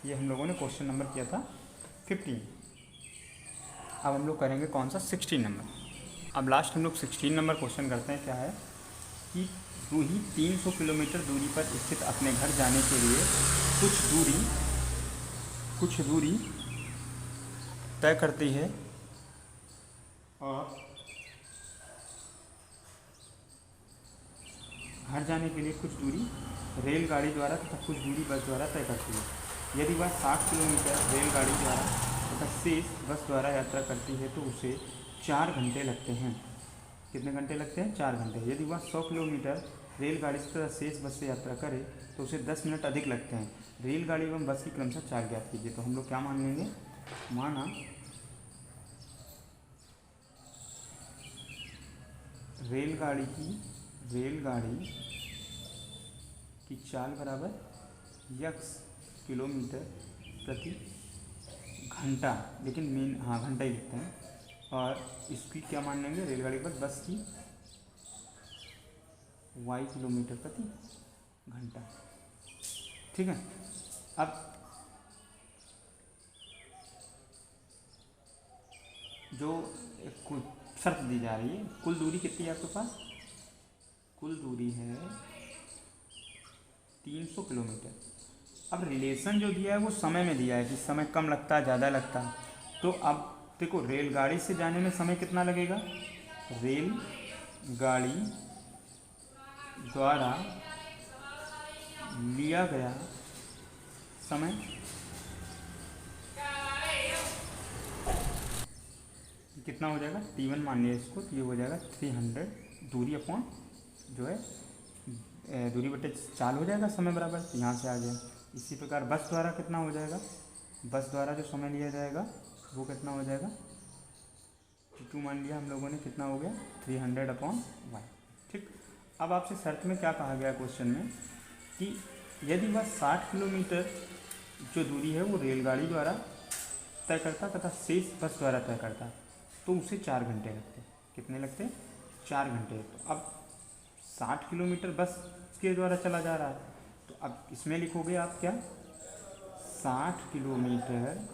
ये हम लोगों ने क्वेश्चन नंबर किया था 15। अब हम लोग करेंगे कौन सा, 16 नंबर। अब लास्ट हम लोग 16 नंबर क्वेश्चन करते हैं। क्या है कि रूही 300 किलोमीटर दूरी पर स्थित अपने घर जाने के लिए कुछ दूरी तय करती है, और घर जाने के लिए कुछ दूरी रेलगाड़ी द्वारा तथा कुछ दूरी बस द्वारा तय करती है। यदि वह 60 किलोमीटर रेलगाड़ी द्वारा तथा शेष बस द्वारा यात्रा करती है तो उसे 4 घंटे लगते हैं। कितने घंटे लगते हैं, 4 घंटे। यदि वह 100 किलोमीटर रेलगाड़ी से तथा शेष बस से यात्रा करे तो उसे 10 मिनट अधिक लगते हैं। रेलगाड़ी एवं बस की क्रमशः चाल ज्ञात कीजिए। तो हम लोग क्या मान लेंगे, माना रेलगाड़ी की चाल बराबर यक्स किलोमीटर प्रति घंटा, लेकिन मेन घंटा ही लिखते हैं, और इसकी क्या मान लेंगे, रेलगाड़ी पर बस की वाई किलोमीटर प्रति घंटा। ठीक है, अब जो कुल शर्त दी जा रही है, कुल दूरी कितनी है आपके पास, कुल दूरी है 300 किलोमीटर। अब रिलेशन जो दिया है वो समय में दिया है कि समय कम लगता है ज़्यादा लगता है। तो अब देखो रेलगाड़ी से जाने में समय कितना लगेगा, रेलगाड़ी द्वारा लिया गया समय कितना हो जाएगा, T1 मान लिया इसको, तो ये हो जाएगा 300 दूरी अपॉन जो है दूरी बटे चाल हो जाएगा समय बराबर, तो यहाँ से आ गया। इसी प्रकार बस द्वारा कितना हो जाएगा, बस द्वारा जो समय लिया जाएगा वो कितना हो जाएगा, T2 मान लिया हम लोगों ने, कितना हो गया 300/y। ठीक, अब आपसे शर्त में क्या कहा गया क्वेश्चन में कि यदि वह 60 किलोमीटर जो दूरी है वो रेलगाड़ी द्वारा तय करता तथा शेष बस द्वारा तय करता तो उसे 4 घंटे लगते। कितने लगते, 4 घंटे। तो अब 60 किलोमीटर बस के द्वारा चला जा रहा है, तो अब इसमें लिखोगे आप क्या, 60 किलोमीटर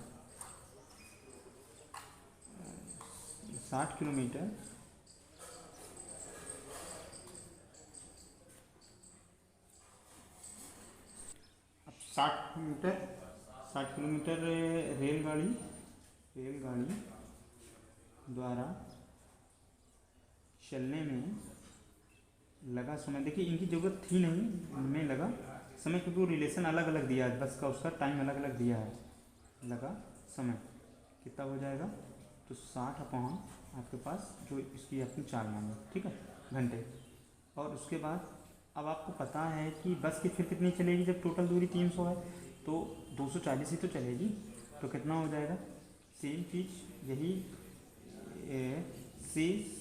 60 किलोमीटर अब 60 किलोमीटर रेलगाड़ी द्वारा चलने में लगा समय। देखिए इनकी ज़रूरत थी नहीं, में लगा समय, क्योंकि वो रिलेशन अलग अलग दिया है, बस का उसका टाइम अलग अलग दिया है। लगा समय कितना हो जाएगा, तो 60 अपॉन आपके पास जो इसकी अपनी चाल मानी, ठीक है, घंटे। और उसके बाद अब आपको पता है कि बस की फिर कितनी चलेगी, जब टोटल दूरी 300 है तो 240 ही तो चलेगी, तो कितना हो जाएगा, सेम चीज़ यही शेष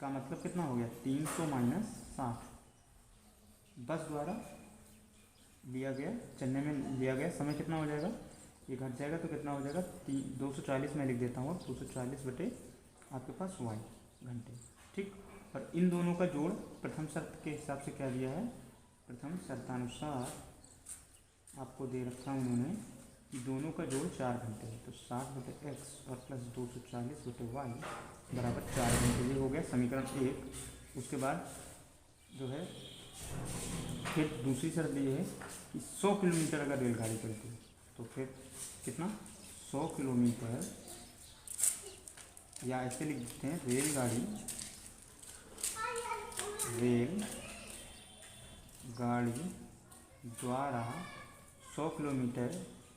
का मतलब कितना हो गया, 300 माइनस 60 बस द्वारा लिया गया, चलने में लिया गया समय कितना हो जाएगा, ये घट जाएगा तो कितना हो जाएगा 240 में लिख देता हूँ, 240 बटे आपके पास y घंटे। ठीक, और इन दोनों का जोड़ प्रथम शर्त के हिसाब से क्या दिया है, प्रथम शर्तानुसार आपको दे रखा उन्होंने कि दोनों का जोड़ 4 घंटे है, तो 60 बटे x और प्लस 240 बटे y बराबर 4 घंटे। ये हो गया समीकरण 1। उसके बाद जो है फिर दूसरी शर्त ये है कि 100 किलोमीटर अगर रेलगाड़ी चलती है तो फिर कितना, 100 किलोमीटर, या ऐसे लिख देते हैं रेलगाड़ी द्वारा 100 किलोमीटर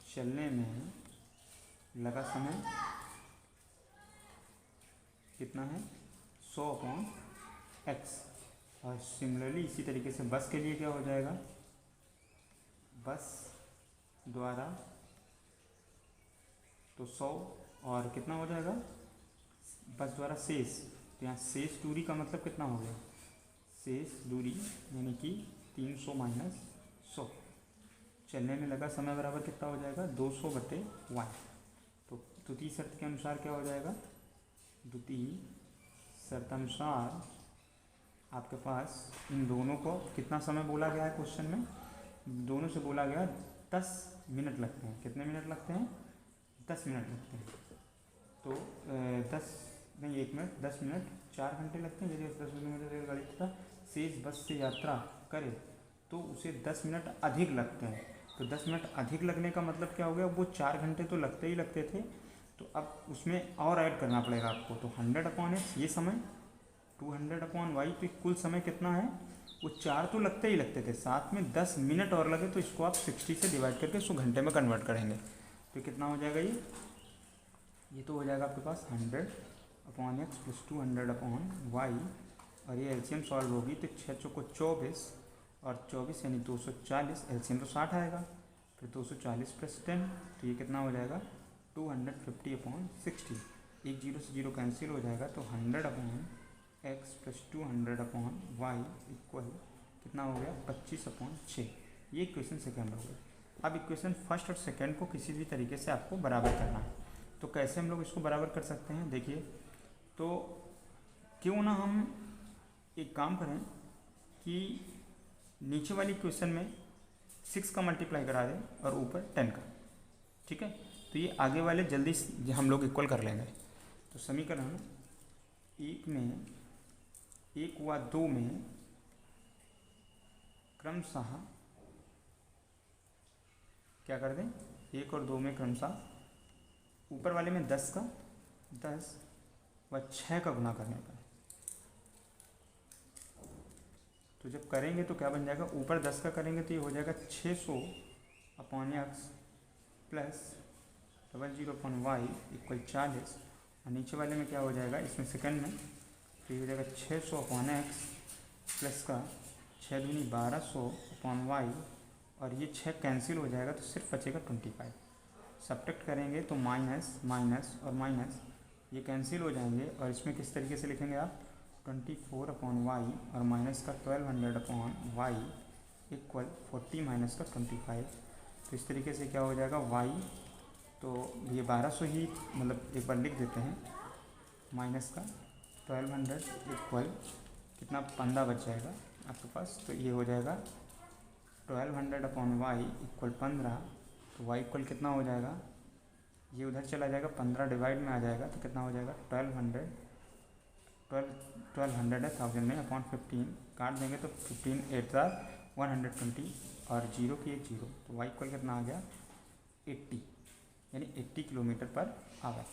चलने में लगा समय कितना है, 100 अपॉन एक्स। और सिमिलरली इसी तरीके से बस के लिए क्या हो जाएगा, बस द्वारा तो 100 और कितना हो जाएगा बस द्वारा शेष, तो यहाँ शेष दूरी का मतलब कितना हो गया, शेष दूरी यानी कि 300 माइनस 100, चलने में लगा समय बराबर कितना हो जाएगा 200 बटे y। तो द्वितीय शर्त के अनुसार क्या हो जाएगा, द्वितीय शर्त अनुसार आपके पास इन दोनों को कितना समय बोला गया है क्वेश्चन में, दोनों से बोला गया 10 मिनट लगते हैं। कितने मिनट लगते हैं, 10 मिनट लगते हैं। तो 1 मिनट 10 मिनट 4 घंटे लगते हैं। यदि 10 किलोमीटर रेलगाड़ी तथा शेष बस से यात्रा करे तो उसे 10 मिनट अधिक लगते हैं। तो 10 मिनट अधिक लगने का मतलब क्या हो गया, वो 4 घंटे तो लगते ही लगते थे, तो अब उसमें और ऐड करना पड़ेगा आपको। तो 100/x ये समय, 200/y, तो कुल समय कितना है, वो 4 तो लगते ही लगते थे, साथ में 10 मिनट और लगे, तो इसको आप 60 से डिवाइड करके इसको घंटे में कन्वर्ट करेंगे। तो कितना हो जाएगा, ये तो हो जाएगा आपके पास 100/x प्लस 200/y, और ये एलसीएम सॉल्व होगी तो 6 चौको 24 और 24 यानी 240, एलसीएम तो 60 आएगा, फिर 240 प्लस 10, तो ये कितना हो जाएगा 250/60। एक जीरो से जीरो कैंसिल हो जाएगा, तो 100/x प्लस 200/y इक्वल कितना हो गया 25/6। ये इक्वेशन सेकेंड हो गया। अब इक्वेशन फर्स्ट और सेकेंड को किसी भी तरीके से आपको बराबर करना है। तो कैसे हम लोग इसको बराबर कर सकते हैं, देखिए, तो क्यों ना हम एक काम करें कि नीचे वाली इक्वेशन में 6 का मल्टीप्लाई करा दें और ऊपर 10 का, ठीक है। तो ये आगे वाले जल्दी हम लोग इक्वल कर लेंगे। तो समीकरण 1 में 1 व 2 में क्रमशः क्या कर दें, 1 और 2 में क्रमशः ऊपर वाले में 10 का 10 व 6 का गुणा करने पर, तो जब करेंगे तो क्या बन जाएगा, ऊपर 10 का करेंगे तो ये हो जाएगा 600/x प्लस 00/y इक्वल 40, और नीचे वाले में क्या हो जाएगा, इसमें सेकंड में तो ये हो जाएगा 600/x प्लस का 6 दूनी 1200/y, और ये 6 कैंसिल हो जाएगा तो सिर्फ बचेगा 25। सब्ट्रैक्ट करेंगे तो माइनस माइनस और माइनस ये कैंसिल हो जाएंगे, और इसमें किस तरीके से लिखेंगे आप 24/y और माइनस का 1200/y इक्वल 40 माइनस का 25। तो इस तरीके से क्या हो जाएगा y, तो ये 1200 ही मतलब एक बार लिख देते हैं, माइनस का 1200 इक्वल कितना 15 बच जाएगा आपके पास। तो ये हो जाएगा 1200/y इक्वल 15, तो y इक्वल कितना हो जाएगा, ये उधर चला जाएगा 15 डिवाइड में आ जाएगा, तो कितना हो जाएगा 1200 है 1000 में अपॉन 15 काट देंगे तो 15 8 120 और 0 की 1 0, तो y इक्वल कितना आ गया 80, यानी 80 किलोमीटर पर आवर।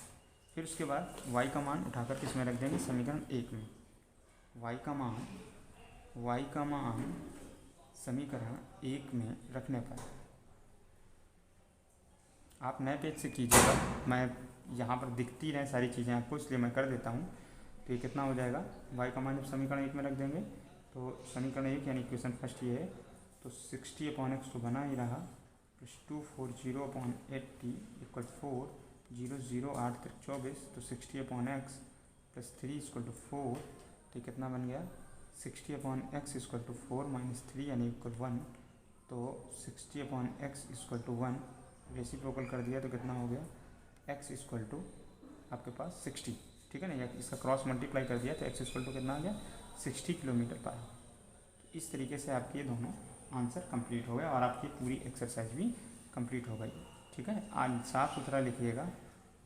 फिर उसके बाद y का मान उठाकर किस में रख देंगे, समीकरण 1 में y का मान समीकरण 1 में रखने पर आप नए पेज से कीजिएगा, मैं यहाँ पर दिखती रहे सारी चीज़ें आपको, इसलिए मैं कर देता हूँ। तो ये कितना हो जाएगा, y का मान जब समीकरण 1 में रख देंगे तो समीकरण 1 यानी इक्वेशन फर्स्ट ये है, तो 60/x तो बना ही रहा, प्लस 240/80 इक्वल 4, 0 0 8 तक 24, तो 60/x प्लस 3 इक्वल टू 4, तो कितना बन गया 60/x इक्वल टू 4 माइनस 3 यानी इक्वल 1, तो 60/x इक्वल टू 1 रेसिप्रोकल कर दिया तो कितना हो गया x इक्वल टू आपके पास 60, ठीक है ना, या इसका क्रॉस मल्टीप्लाई कर दिया तो x इक्वल टू कितना आ गया 60 किलोमीटर पर आवर। तो इस तरीके से आपके ये दोनों आंसर कंप्लीट हो गए और आपकी पूरी एक्सरसाइज भी कंप्लीट हो गई, ठीक है। आज साफ सुथरा लिखिएगा,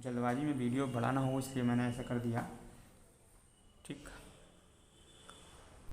जल्दबाजी में वीडियो बढ़ाना हो इसलिए मैंने ऐसा कर दिया, ठीक।